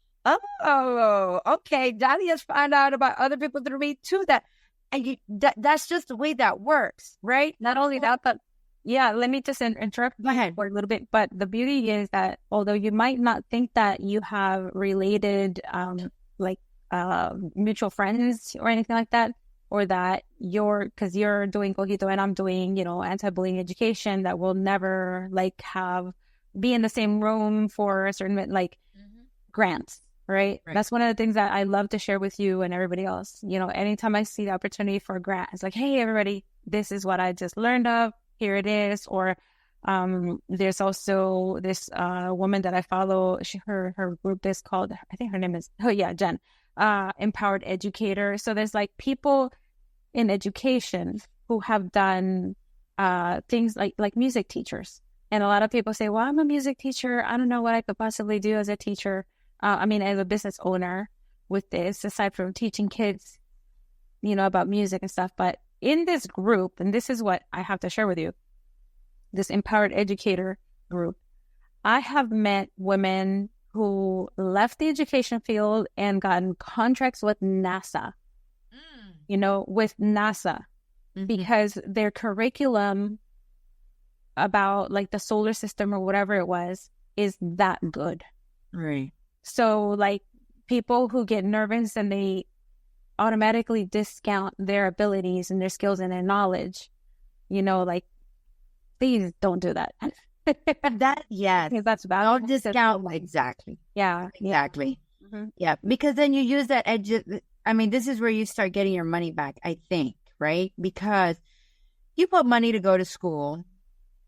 oh, okay. Dahlia's found out about other people through me too. That's just the way that works, right? Not only that, but yeah, let me just interrupt Go ahead. for a little bit. But the beauty is that although you might not think that you have related, mutual friends or anything like that, or that because you're doing Cojito and I'm doing, anti-bullying education, that will never be in the same room for a certain, grants. right? That's one of the things that I love to share with you and everybody else. You know, anytime I see the opportunity for a grant, it's like, hey, everybody, this is what I just learned of. Here it is. Or there's also this woman that I follow. Her group is called, I think her name is, Jen, Empowered Educator. So there's like people in education who have done things like music teachers. And a lot of people say, well, I'm a music teacher. I don't know what I could possibly do as a teacher. As a business owner with this, aside from teaching kids, you know, about music and stuff. But in this group, and this is what I have to share with you, this Empowered Educator group, I have met women who left the education field and gotten contracts with NASA, with NASA, because their curriculum about like the solar system or whatever it was is that good. Right. So like people who get nervous and they automatically discount their abilities and their skills and their knowledge, like please don't do that. Yes. That's valuable. Don't discount. Exactly. Yeah. Exactly. Mm-hmm. Yeah. Because then you use that this is where you start getting your money back, I think, right? Because you put money to go to school.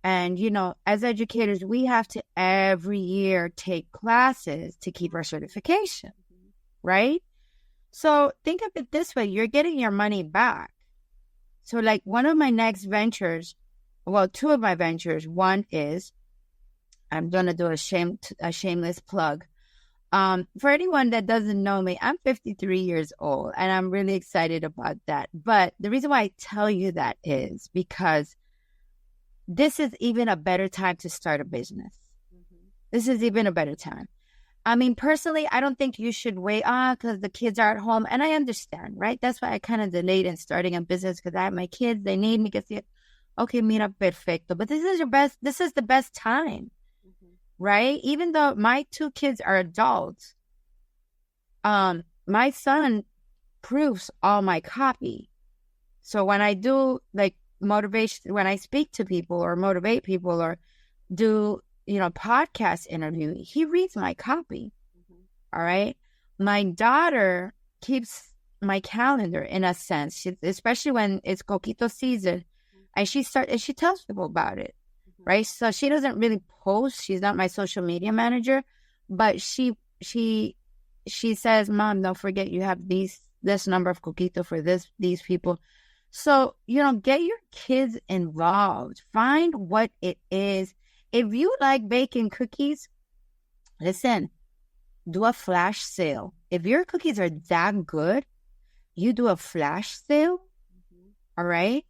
And, as educators, we have to every year take classes to keep our certification, right? So think of it this way. You're getting your money back. So like one of my next ventures, two of my ventures, one is I'm going to do a shameless plug. For anyone that doesn't know me, I'm 53 years old and I'm really excited about that. But the reason why I tell you that is because this is even a better time to start a business. This is even a better time. Personally, I don't think you should wait because the kids are at home. And I understand, right? That's why I kind of delayed in starting a business because I have my kids. They need me. Okay, mira, perfecto. But this is the best time, right? Even though my 2 kids are adults, my son proofs all my copy. So when I do like motivation, when I speak to people or motivate people or do, podcast interview, he reads my copy. All right. My daughter keeps my calendar in a sense, especially when it's coquito season, and she tells people about it. Right. So she doesn't really post. She's not my social media manager, but she says, Mom, don't forget you have this number of coquito for these people. So, get your kids involved. Find what it is. If you like baking cookies, listen, do a flash sale. If your cookies are that good, you do a flash sale. All right.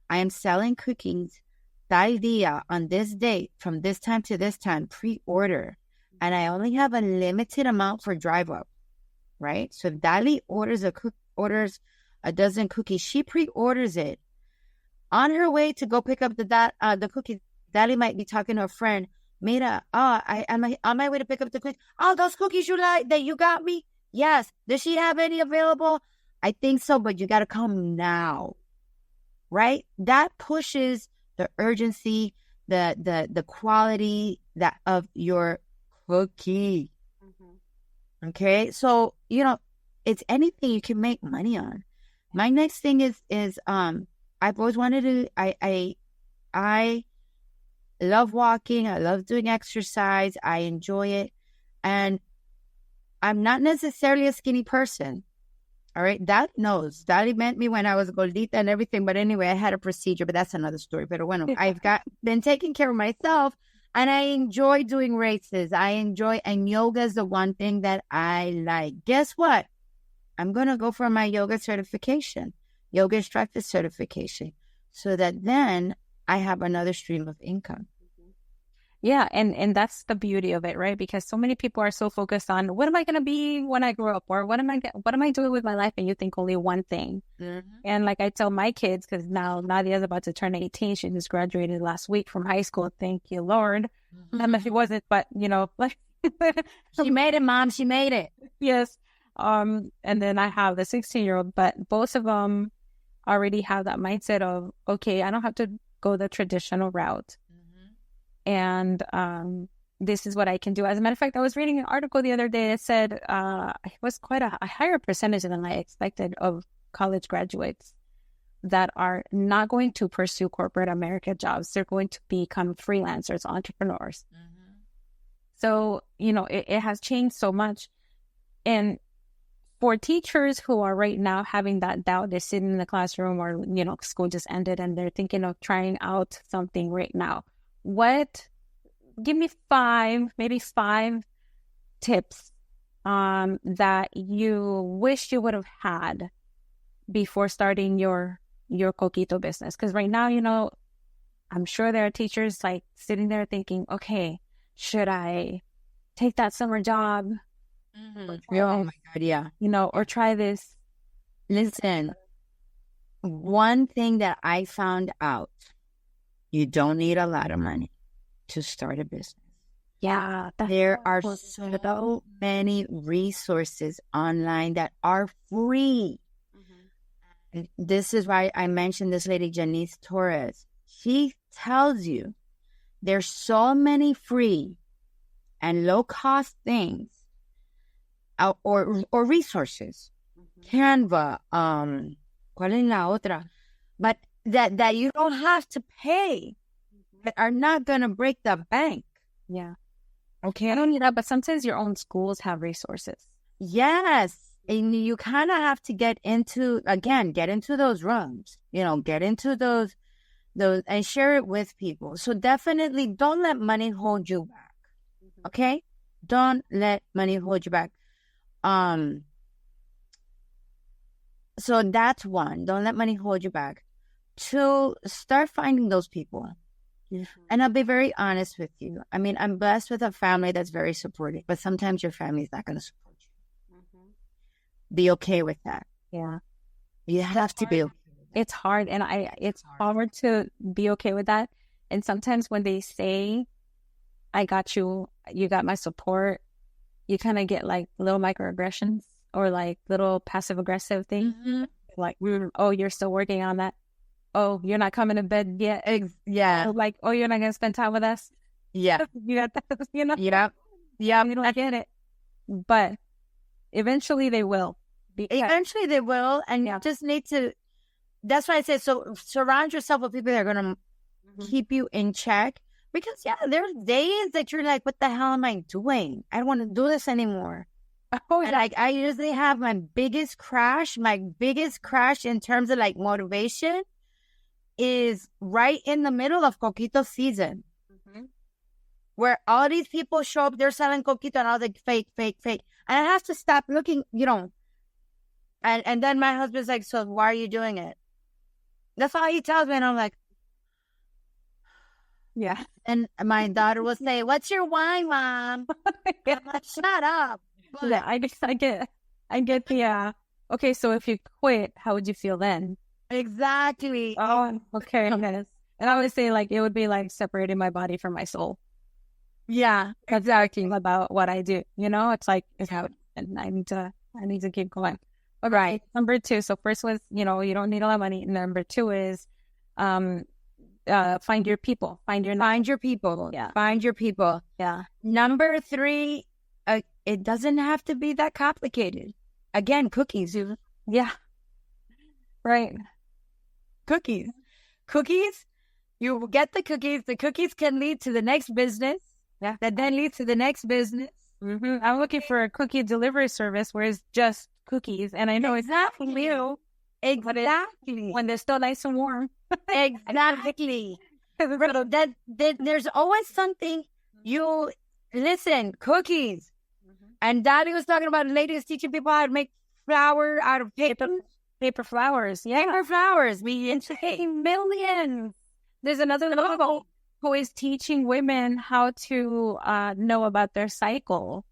I am selling cookies tal día on this date from this time to this time, pre-order. And I only have a limited amount for drive up. Right. So if Dali orders a dozen cookies, she pre-orders it. On her way to go pick up the cookies, Dali might be talking to a friend. Mira, I'm on my way to pick up the cookies. Oh, those cookies you like that you got me? Yes. Does she have any available? I think so, but you got to come now. Right? That pushes the urgency, the quality of your cookie. Okay? So, it's anything you can make money on. My next thing is I've always wanted to, I love walking. I love doing exercise. I enjoy it. And I'm not necessarily a skinny person. All right. That knows. That met me when I was gordita and everything. But anyway, I had a procedure, but that's another story. Pero bueno, I've been taking care of myself and I enjoy doing races. And yoga is the one thing that I like. Guess what? I'm going to go for my yoga certification, yoga instructor certification, so that then I have another stream of income. Yeah. And that's the beauty of it, right? Because so many people are so focused on what am I going to be when I grow up, or what am I doing with my life? And you think only one thing. And like I tell my kids, because now Nadia's about to turn 18. She just graduated last week from high school. Thank you, Lord. If it wasn't, but like she made it, Mom. She made it. Yes. And then I have the 16-year-old, but both of them already have that mindset of, okay, I don't have to go the traditional route. And, this is what I can do. As a matter of fact, I was reading an article the other day that said it was quite a higher percentage than I expected of college graduates that are not going to pursue corporate America jobs. They're going to become freelancers, entrepreneurs. Mm-hmm. So, it has changed so much. And for teachers who are right now having that doubt, they're sitting in the classroom or, school just ended and they're thinking of trying out something right now. Give me maybe five tips that you wish you would have had before starting your coquito business. Because right now, I'm sure there are teachers like sitting there thinking, okay, should I take that summer job? Mm-hmm. Oh my God, yeah. Or try this. Listen, one thing that I found out, you don't need a lot of money to start a business. Yeah. There are so many resources online that are free. Mm-hmm. And this is why I mentioned this lady, Janice Torres. She tells you there's so many free and low-cost things or resources. Mm-hmm. Canva, ¿cuál es la otra? But that you don't have to pay, that are not going to break the bank. Yeah. Okay. I don't need that, but sometimes your own schools have resources. Yes. And you kind of have to get into those rooms, get into those, and share it with people. So definitely don't let money hold you back. Mm-hmm. Okay? Don't let money hold you back. So that's one. Don't let money hold you back. Two, start finding those people. Mm-hmm. And I'll be very honest with you. I mean, I'm blessed with a family that's very supportive, but sometimes your family is not going to support you. Mm-hmm. Be okay with that. Yeah. You have to be okay with that. It's hard. And it's hard to be okay with that. And sometimes when they say, I got you, you got my support, you kind of get like little microaggressions or like little passive aggressive things. Mm-hmm. Like, oh, you're still working on that. Oh, you're not coming to bed yet. Yeah. Like, oh, you're not going to spend time with us. Yeah. You got that, Yeah. Yeah. I get it. But eventually they will. Eventually they will. And you just need to, that's why I say, so surround yourself with people that are going to keep you in check. Because, there's days that you're like, what the hell am I doing? I don't want to do this anymore. Oh, and I usually have my biggest crash in terms of like motivation is right in the middle of coquito season. Mm-hmm. Where all these people show up, they're selling coquito and I was like, fake. And I have to stop looking, and then my husband's like, so why are you doing it? That's all he tells me. And I'm like, yeah. And my daughter will say, what's your why, Mom? I'm like, shut up. But yeah, I get the, okay, so if you quit, how would you feel then? Exactly. Oh, okay. And I would say like, it would be like separating my body from my soul. Yeah. Exactly. About what I do, it's like, and I need to keep going. Okay. Right. Number two. So first was, you don't need a lot of money. Number two is, find your people. Find your people. Yeah. Find your people. Yeah. Number three, it doesn't have to be that complicated. Again, cookies. Yeah. Right. Cookies. You get the cookies. The cookies can lead to the next business. Yeah. That then leads to the next business. Mm-hmm. I'm looking for a cookie delivery service where it's just cookies. And I know it's not for you. Exactly. When they're still nice and warm. Exactly. There's always something. You listen, cookies. Mm-hmm. And Daddy was talking about ladies teaching people how to make flour out of paper flowers. Yeah. Paper flowers. We pay millions. There's another level who is teaching women how to know about their cycle.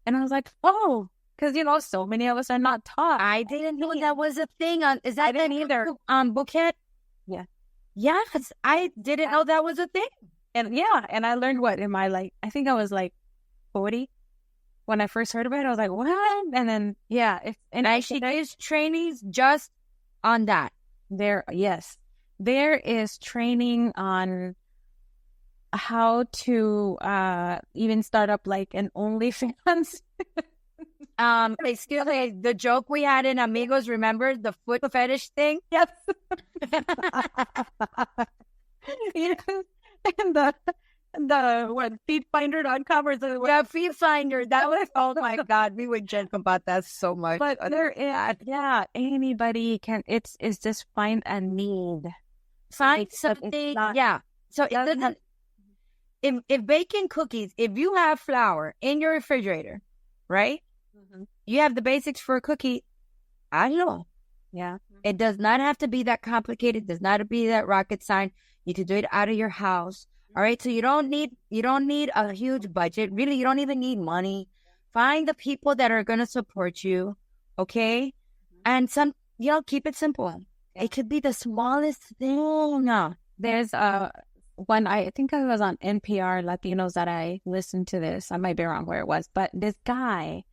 And I was like, oh, because, so many of us are not taught. I didn't know that was a thing. Is that I didn't either. Bookhead? Yeah. Yes, I didn't know that was a thing. And and I learned what in my I think I was 40 when I first heard about it. I was like, what? And then she gives trainees just on that. There is training on how to even start up like an OnlyFans. Excuse me, the joke we had in Amigos, remember the foot fetish thing? Yes. Yes. And the what feetfinder.com or the Yeah, Feet Finder. That was, oh my God, we would joke about that so much. but there is, yeah, anybody can, it's just find a need. Find It's something, not- yeah. So it doesn't- doesn't, if baking cookies, if you have flour in your refrigerator, right? You have the basics for a cookie. I know. Yeah. It does not have to be that complicated. It does not have to be that rocket science. You can do it out of your house. All right. So you don't need a huge budget. Really, you don't even need money. Find the people that are going to support you. Okay. And keep it simple. It could be the smallest thing. There's one, I think I was on NPR Latinos that I listened to this. I might be wrong where it was, but this guy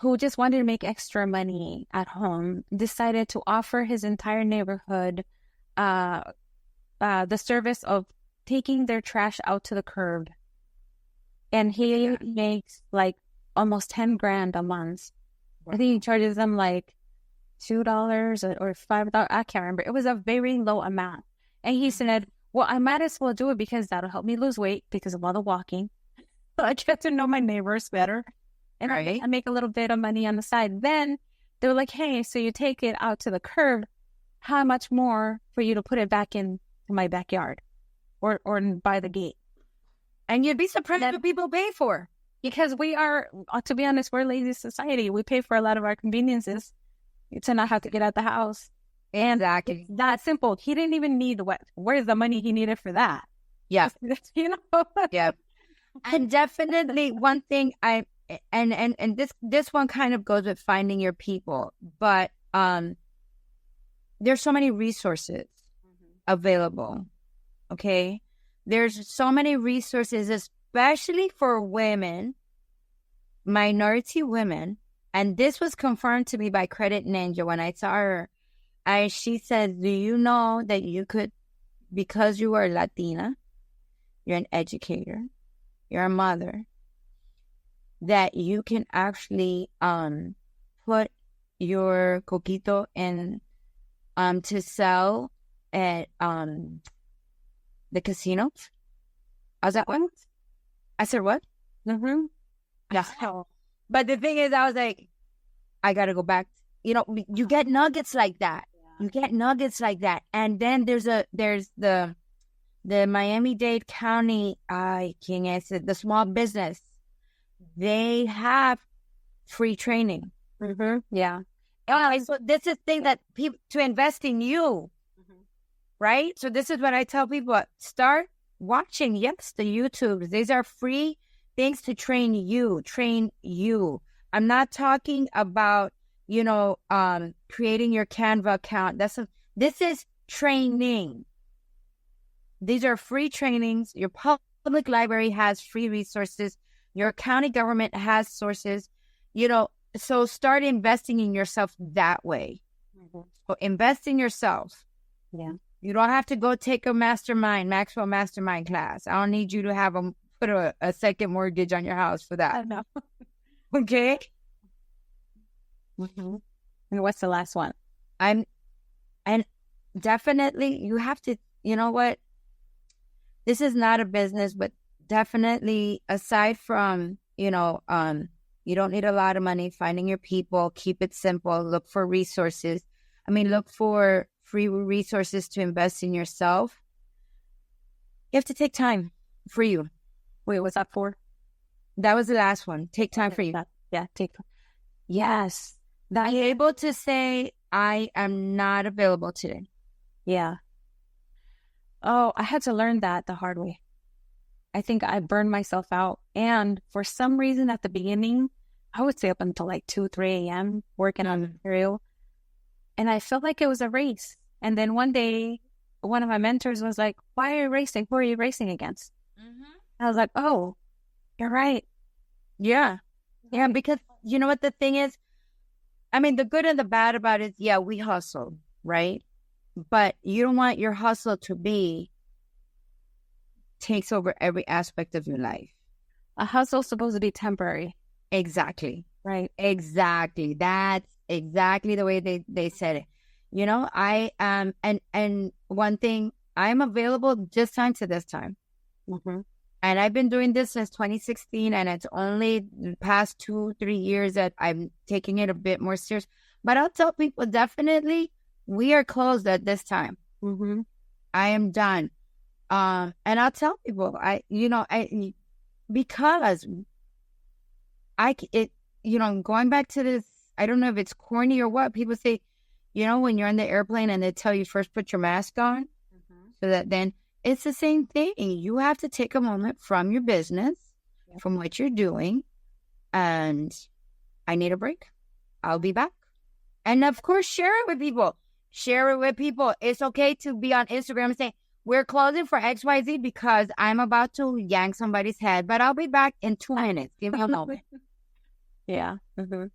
who just wanted to make extra money at home decided to offer his entire neighborhood the service of taking their trash out to the curb. And he makes like almost 10 grand a month. Wow. I think he charges them like $2 or $5. I can't remember. It was a very low amount. And he said, well, I might as well do it because that'll help me lose weight because of all the walking. So I get to know my neighbors better. And I make a little bit of money on the side. Then they were like, hey, so you take it out to the curb. How much more for you to put it back in my backyard or by the gate? And you'd be surprised what people pay for. Because we are, to be honest, we're a lazy society. We pay for a lot of our conveniences to not have to get out the house. And exactly. It's that simple. He didn't even need where's the money he needed for that? Yeah. You know? Yeah. And definitely one thing and this one kind of goes with finding your people, but there's so many resources available. Okay. There's so many resources, especially for women, minority women. And this was confirmed to me by Credit Ninja when I saw her. She said, do you know that you could, because you are Latina, you're an educator, you're a mother, that you can actually put your coquito in to sell at the casinos? I was like, what? I said, what? Mm-hmm. Yeah. But the thing is, I was like, I got to go back. You know, you get nuggets like that. Yeah. You get nuggets like that. And then there's the Miami-Dade County, the small business. They have free training. Mm-hmm. Yeah. So this is the thing that people, to invest in you, right? So this is what I tell people, start watching, yes, the YouTubes. These are free things to train you. I'm not talking about, creating your Canva account. This is training. These are free trainings. Your public library has free resources. Your county government has sources, so start investing in yourself that way. Mm-hmm. So invest in yourself. Yeah. You don't have to go take a Maxwell Mastermind class. I don't need you to put a second mortgage on your house for that. I know. Okay. Mm-hmm. And what's the last one? And definitely you have to, you know what? This is not a business, but definitely aside from, you don't need a lot of money, finding your people, keep it simple, look for resources. Look for free resources to invest in yourself. You have to take time for you. Wait, what's that for? That was the last one. Take time for you. Yes. Be able to say, I am not available today. Yeah. Oh, I had to learn that the hard way. I think I burned myself out. And for some reason at the beginning, I would stay up until like 2, 3 a.m. working on material. And I felt like it was a race. And then one day, one of my mentors was like, why are you racing? Who are you racing against? Mm-hmm. I was like, oh, you're right. Yeah. Yeah, because you know what the thing is? The good and the bad about it is, we hustle, right? But you don't want your hustle to be takes over every aspect of your life. A hustle's supposed to be temporary. Exactly. Right. Exactly. That's exactly the way they said it. You know, I and one thing, I'm available this time to this time. Mm-hmm. And I've been doing this since 2016, and it's only the past 2-3 years that I'm taking it a bit more serious. But I'll tell people, definitely, we are closed at this time. Mm-hmm. I am done. And I'll tell people, because going back to this, I don't know if it's corny or what, people say, when you're on the airplane and they tell you first put your mask on, so that then it's the same thing. You have to take a moment from your business, from what you're doing, and I need a break. I'll be back. And of course, share it with people. It's okay to be on Instagram and say, we're closing for XYZ because I'm about to yank somebody's head, but I'll be back in 2 minutes. Give me a moment. Yeah. Mm-hmm.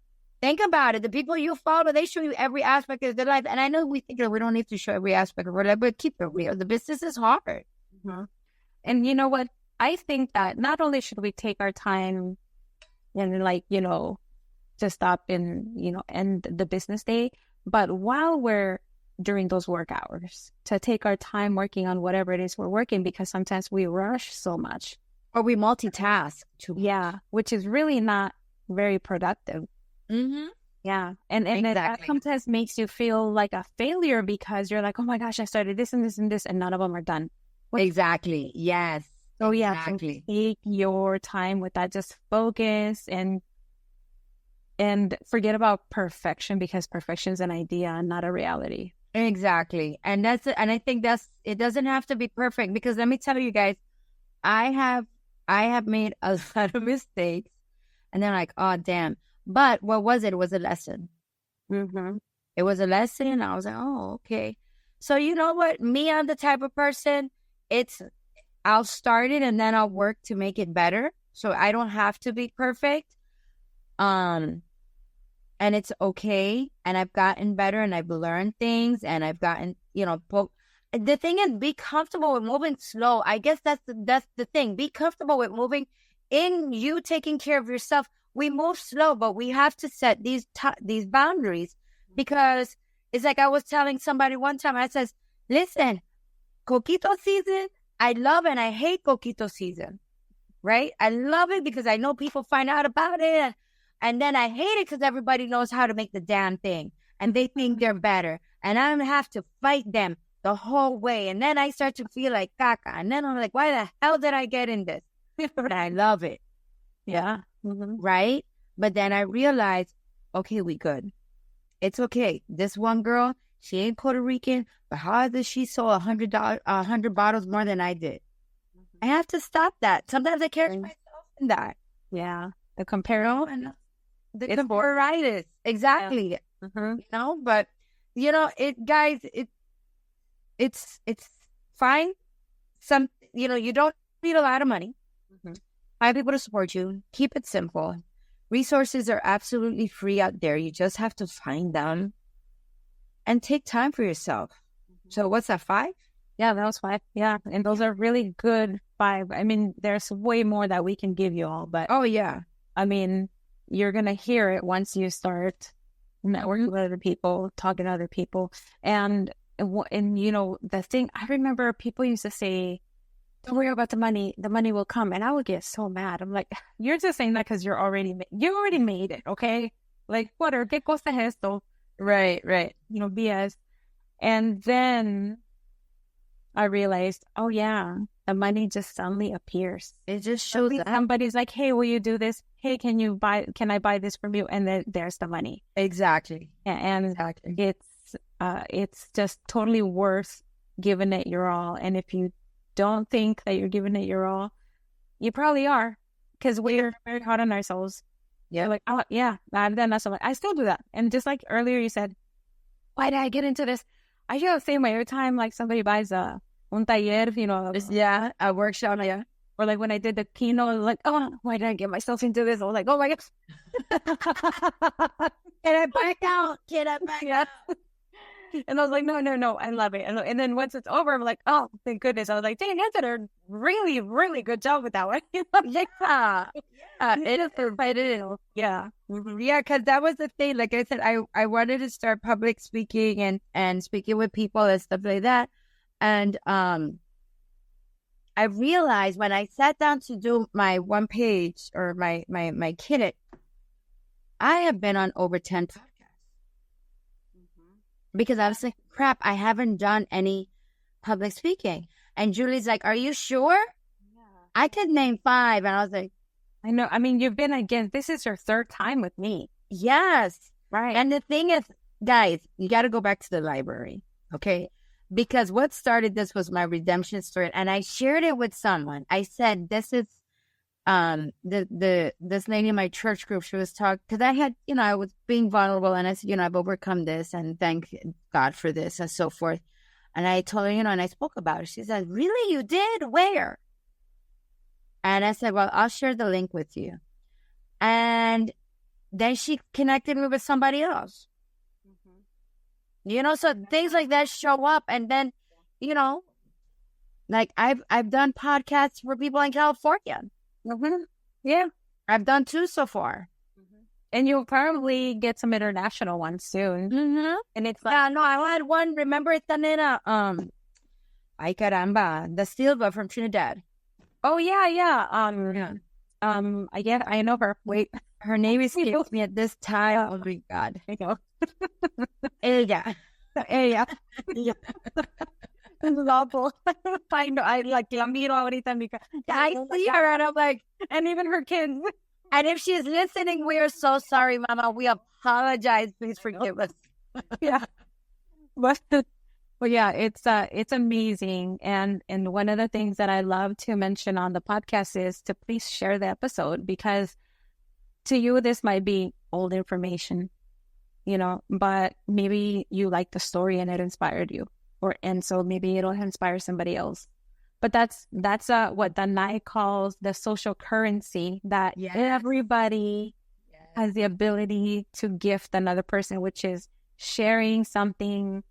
Think about it. The people you follow, they show you every aspect of their life. And I know we think that we don't need to show every aspect of our life, but keep it real. The business is hard. Mm-hmm. And you know what? I think that not only should we take our time and to stop and, end the business day, but while we're during those work hours, to take our time working on whatever it is we're working, because sometimes we rush so much. Or we multitask too much. Yeah, which is really not very productive. Mm-hmm. Yeah. And that sometimes makes you feel like a failure because you're like, oh my gosh, I started this and this and this and none of them are done. Exactly. Yes. So exactly. So take your time with that. Just focus and forget about perfection, because perfection is an idea, not a reality. Exactly. And I think it doesn't have to be perfect, because let me tell you guys, I have made a lot of mistakes, and then like, oh damn. But what was it? It was a lesson. Mm-hmm. It was a lesson, and I was like, oh, okay. So you know what? Me, I'm the type of person, I'll start it and then I'll work to make it better. So I don't have to be perfect. And it's okay. And I've gotten better, and I've learned things, and I've gotten, the thing is, be comfortable with moving slow. I guess that's the thing. Be comfortable with moving in you taking care of yourself. We move slow, but we have to set these boundaries, because it's like I was telling somebody one time, I says, listen, coquito season, I love and I hate coquito season, right? I love it because I know people find out about it, and then I hate it because everybody knows how to make the damn thing, and they think they're better, and I have to fight them the whole way, and then I start to feel like caca, and then I'm like, why the hell did I get in this? But I love it. Yeah. Mm-hmm. Right? But then I realized, okay, we good. It's okay. This one girl, she ain't Puerto Rican, but how does she sold 100 bottles more than I did? I have to stop that. Sometimes I catch myself in that. Yeah. The comparison. And the comparitis. Exactly. Yeah. Mm-hmm. But guys, it's fine. You don't need a lot of money. Mm-hmm. Find people to support you. Keep it simple. Resources are absolutely free out there. You just have to find them and take time for yourself. Mm-hmm. So what's that, 5? Yeah, that was 5. Yeah. And those are really good 5. I mean, there's way more that we can give you all, but oh yeah. I mean, you're going to hear it once you start networking with other people, talking to other people. And the thing, I remember people used to say, don't worry about the money will come. And I would get so mad. I'm like, you're just saying that because you already made it, okay? Like, whatever, ¿qué cosa es esto? Right. BS. And then I realized, oh yeah, the money just suddenly appears. It just shows up. Somebody's like, hey, will you do this? Hey, can I buy this from you? And then there's the money. Exactly. And exactly. It's just totally worth giving it your all. And if you don't think that you're giving it your all, you probably are, because we're very hard on ourselves. Yeah. Like, oh yeah, then that's like, I still do that. And just like earlier you said, why did I get into this? I feel the same way every time like somebody buys un taller, a workshop, yeah. Or like when I did the keynote, like, oh, why did I get myself into this? I was like, oh my gosh. Can I back out? And I was like, no, I love it. And then once it's over, I'm like, oh, thank goodness. I was like, dang, I better really, really good job with that one. Yeah. It is excited. Yeah. Yeah, because that was the thing. Like I said, I wanted to start public speaking and speaking with people and stuff like that. And I realized when I sat down to do my one page or my kit, I have been on over 10 podcasts because I was like, crap, I haven't done any public speaking. And Julie's like, are you sure? Yeah. I could name 5. And I was like, I know. I mean, you've been again, this is your 3rd time with me. yes. Right. And the thing is, guys, you got to go back to the library. Okay. Because what started this was my redemption story. And I shared it with someone. I said, this is this lady in my church group. She was talking because I had, I was being vulnerable, and I said, I've overcome this and thank God for this and so forth. And I told her, and I spoke about it. She said, really, you did? Where? And I said, well, I'll share the link with you. And then she connected me with somebody else. So things like that show up. And then, like I've done podcasts for people in California. Yeah. I've done 2 so far. And you'll probably get some international ones soon. And it's like, yeah, no, I had one. Remember esta nena, ay caramba, the Silva from Trinidad. oh yeah. I know her. Wait, Her name escapes me at this time. Oh my God. I know. Ella. Yeah. This is awful. I know. I like la miro ahorita because I see her and I'm like, and even her kids. and if she's listening, we are so sorry, Mama. We apologize. Please forgive us. Yeah. But yeah, it's amazing. And one of the things that I love to mention on the podcast is to please share the episode, because to you, this might be old information, but maybe you like the story and it inspired you. And so maybe it'll inspire somebody else. But that's what Danai calls the social currency, that everybody has the ability to gift another person, which is sharing something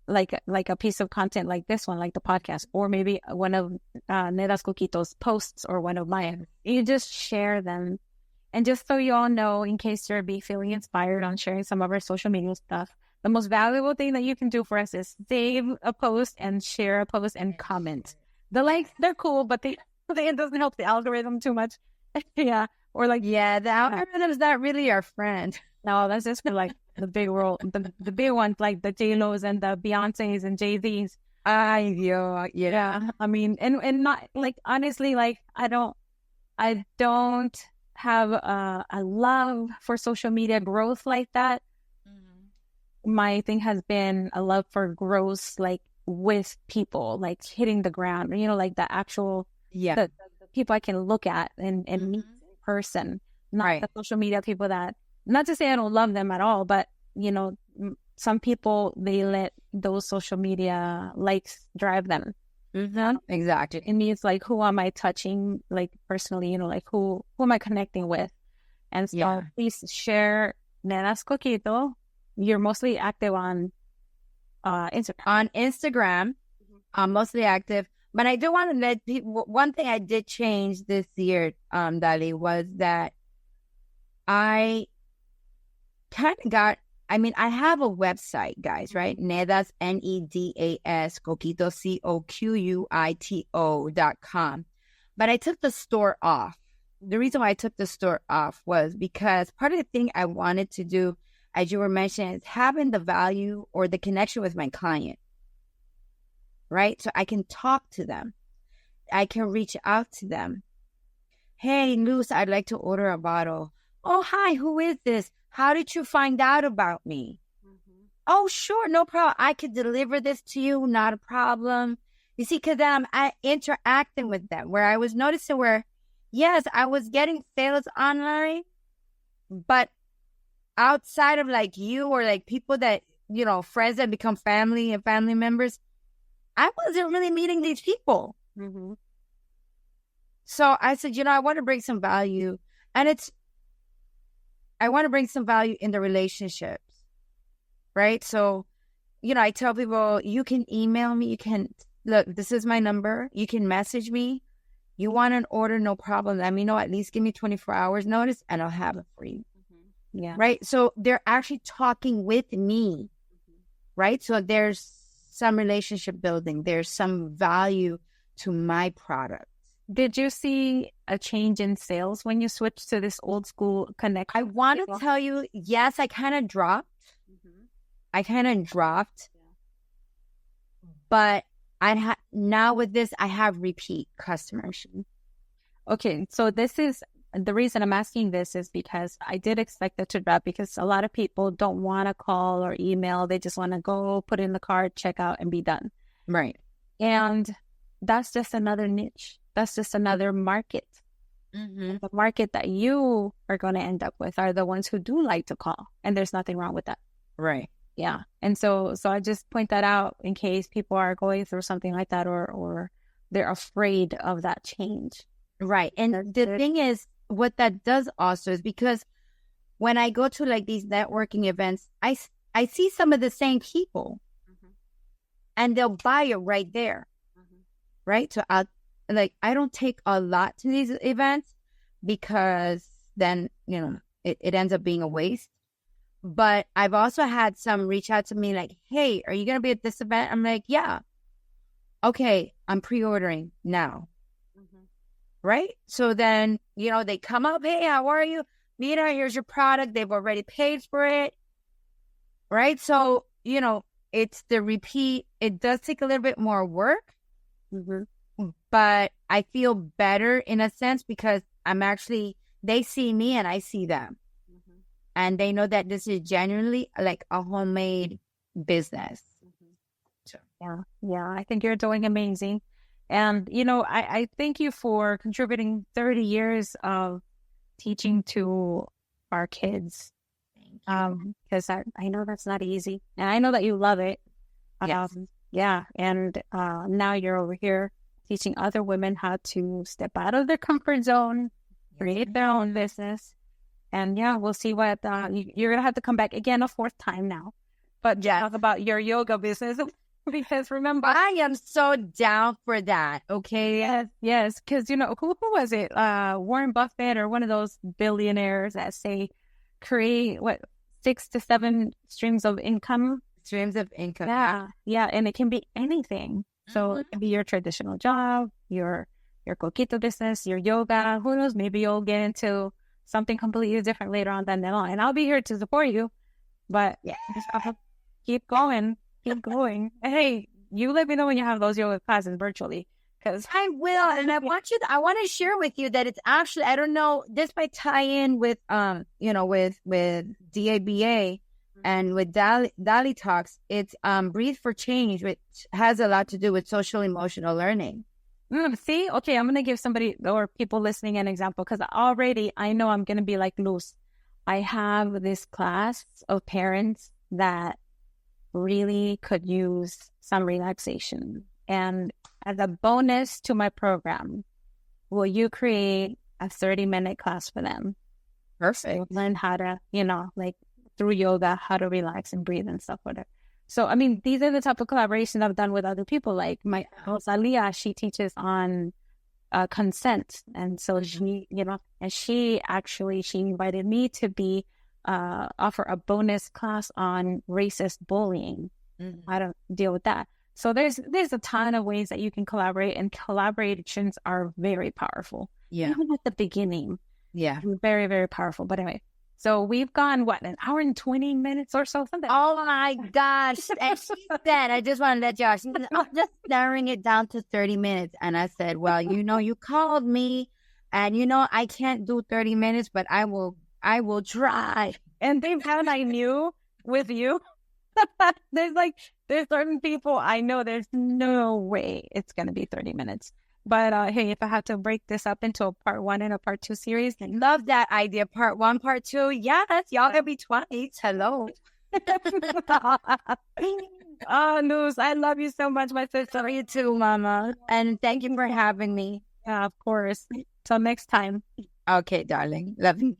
like a piece of content like this one, like the podcast, or maybe one of Neda's Coquito's posts or one of mine. You just share them. And just so you all know, in case you're feeling inspired on sharing some of our social media stuff, the most valuable thing that you can do for us is save a post and share a post and comment. The likes, they're cool, but it doesn't help the algorithm too much. Yeah. Or like, the algorithm's not really our friend. No, that's just for like the big world, the big ones like the J-Lo's and the Beyonce's and Jay-Z's. Yeah. I mean, and not like, honestly, like I don't have a love for social media growth like that. My thing has been a love for growth, like with people, like hitting the ground, like the actual, the people I can look at and meet in person, not the social media people that, not to say I don't love them at all, but some people, they let those social media likes drive them. Exactly. And me, it's like, who am I touching, like personally, like who am I connecting with? And so please share Nena's Coquito. You're mostly active on Instagram. On Instagram, I'm mostly active. But I do want to let people, one thing I did change this year, Dali, was that I kind of got, I have a website, guys, right? Nedas, Nedas, Coquito, COQUITO.com. But I took the store off. The reason why I took the store off was because part of the thing I wanted to do, as you were mentioning, is having the value or the connection with my client, right? So I can talk to them. I can reach out to them. Hey, Luz, I'd like to order a bottle. Oh, hi, who is this? How did you find out about me? Oh, sure, no problem. I could deliver this to you, not a problem. You see, because then I'm interacting with them, where I was noticing where, yes, I was getting sales online, but outside of like you or like people that, friends that become family and family members, I wasn't really meeting these people. So I said, I want to bring some value. And I want to bring some value in the relationships, right? So, I tell people, you can email me, you can look, this is my number. You can message me. You want an order, no problem. Let me know. At least give me 24 hours notice and I'll have it for you. Yeah. Right? So they're actually talking with me, right? So there's some relationship building. There's some value to my product. Did you see a change in sales when you switched to this old school connection? I want to tell you, yes, I kind of dropped. But now with this, I have repeat customers. Okay, so this is the reason I'm asking this is because I did expect it to drop because a lot of people don't want to call or email. They just want to go put in the card, check out, and be done. Right. And that's just another niche. That's just another market. The market that you are going to end up with are the ones who do like to call, and there's nothing wrong with that. Right. Yeah. And so I just point that out in case people are going through something like that or they're afraid of that change. Right. And the thing is, what that does also is because when I go to like these networking events, I see some of the same people and they'll buy it right there. Right. So I don't take a lot to these events because then, it ends up being a waste. But I've also had some reach out to me like, hey, are you going to be at this event? I'm like, yeah. Okay, I'm pre-ordering now. Right? So then, they come up, hey, how are you? Mira, here's your product. They've already paid for it. Right? So, it's the repeat. It does take a little bit more work. But I feel better in a sense because they see me and I see them. And they know that this is genuinely like a homemade business. So. Yeah, I think you're doing amazing. And, I thank you for contributing 30 years of teaching to our kids. Because I know that's not easy. And I know that you love it. Yes. Yeah. And now you're over here teaching other women how to step out of their comfort zone, create their own business. And yeah, we'll see what you're going to have to come back again a fourth time now. But talk about your yoga business because remember, I am so down for that. Okay. Yes. Because, who was it? Warren Buffett or one of those billionaires that say create 6 to 7 streams of income. Yeah. Yeah. And it can be anything. So it can be your traditional job, your coquito business, your yoga. Who knows? Maybe you'll get into something completely different later on down the line. And I'll be here to support you. But keep going. Hey, you let me know when you have those yoga classes virtually. Because I will. And I want to share with you that it's actually, I don't know, this might tie in with, with DABA and with Dali Talks. It's Breathe for Change, which has a lot to do with social emotional learning. See? Okay, I'm going to give somebody or people listening an example because already I know I'm going to be like Luz. I have this class of parents that really could use some relaxation. And as a bonus to my program, will you create a 30-minute class for them? Perfect. So learn how to, through yoga, how to relax and breathe and stuff like that. So, I mean, these are the type of collaborations I've done with other people. Like my host, Aliyah, she teaches on consent. And so she, and she invited me to offer a bonus class on racist bullying, how to deal with that. So there's a ton of ways that you can collaborate, and collaborations are very powerful. Yeah. Even at the beginning. Yeah. Very, very powerful. But anyway. So we've gone, an hour and 20 minutes or so? Something. Oh, my gosh. And she said, I just want to let y'all, she said, I'm just narrowing it down to 30 minutes. And I said, well, you called me and, I can't do 30 minutes, but I will try. And they've had, I knew with you, there's certain people I know there's no way it's going to be 30 minutes. But hey, if I have to break this up into a part 1 and a part 2 series, I love that idea. Part 1, part 2. Yes, y'all gonna be 20. Hello. Oh, Luz, I love you so much, my sister. You too, Mama. And thank you for having me. Yeah, of course. Till next time. Okay, darling. Love you.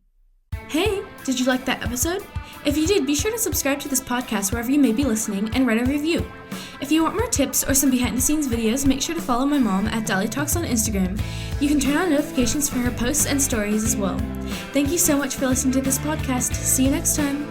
Hey, did you like that episode? If you did, be sure to subscribe to this podcast wherever you may be listening and write a review. If you want more tips or some behind-the-scenes videos, make sure to follow my mom at Dali Talks on Instagram. You can turn on notifications for her posts and stories as well. Thank you so much for listening to this podcast. See you next time.